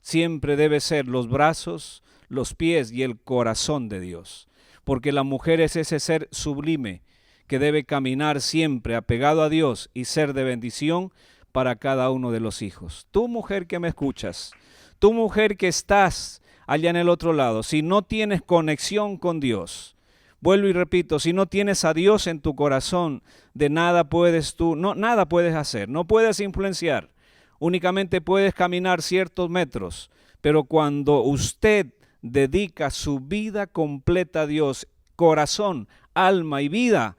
siempre debe ser los brazos, los pies y el corazón de Dios, porque la mujer es ese ser sublime que debe caminar siempre apegado a Dios y ser de bendición para cada uno de los hijos. Tú, mujer que me escuchas, tú, mujer que estás allá en el otro lado, si no tienes conexión con Dios, vuelvo y repito, si no tienes a Dios en tu corazón, de nada puedes nada puedes hacer, no puedes influenciar, únicamente puedes caminar ciertos metros, pero cuando usted dedica su vida completa a Dios, corazón, alma y vida,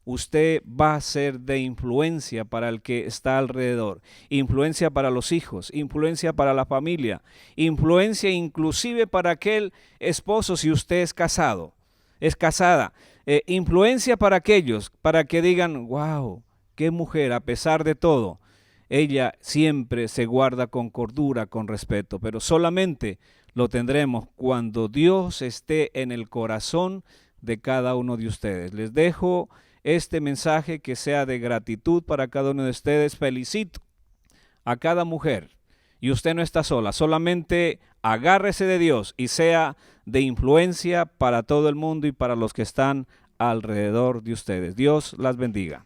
usted va a ser de influencia para el que está alrededor, influencia para los hijos, influencia para la familia, influencia inclusive para aquel esposo si usted es casado, es casada, influencia para aquellos, para que digan, wow, qué mujer, a pesar de todo, ella siempre se guarda con cordura, con respeto, pero solamente lo tendremos cuando Dios esté en el corazón de cada uno de ustedes. Les dejo este mensaje que sea de gratitud para cada uno de ustedes. Felicito a cada mujer y usted no está sola, solamente agárrese de Dios y sea de influencia para todo el mundo y para los que están alrededor de ustedes. Dios las bendiga.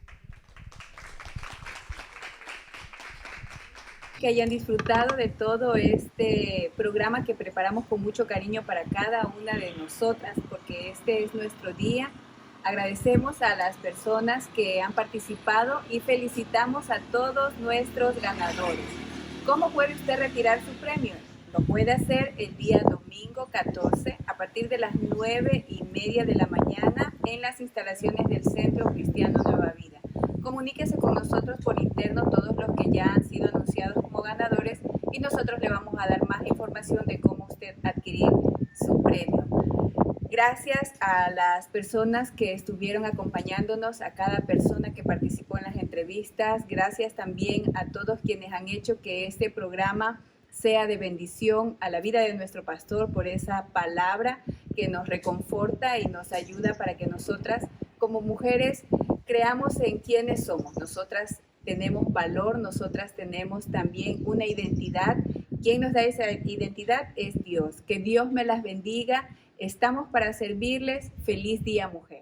Que hayan disfrutado de todo este programa que preparamos con mucho cariño para cada una de nosotras, porque este es nuestro día. Agradecemos a las personas que han participado y felicitamos a todos nuestros ganadores. ¿Cómo puede usted retirar su premio? Lo puede hacer el día domingo 14 a partir de las 9:30 de la mañana en las instalaciones del Centro Cristiano Nueva Vida. Comuníquese con nosotros por interno todos los que ya han sido anunciados como ganadores y nosotros le vamos a dar más información de cómo usted adquirir su premio. Gracias a las personas que estuvieron acompañándonos, a cada persona que participó en las entrevistas. Gracias también a todos quienes han hecho que este programa sea de bendición a la vida de nuestro pastor por esa palabra que nos reconforta y nos ayuda para que nosotras como mujeres creamos en quiénes somos. Nosotras tenemos valor, nosotras tenemos también una identidad. ¿Quién nos da esa identidad? Es Dios. Que Dios me las bendiga. Estamos para servirles. Feliz día, mujer.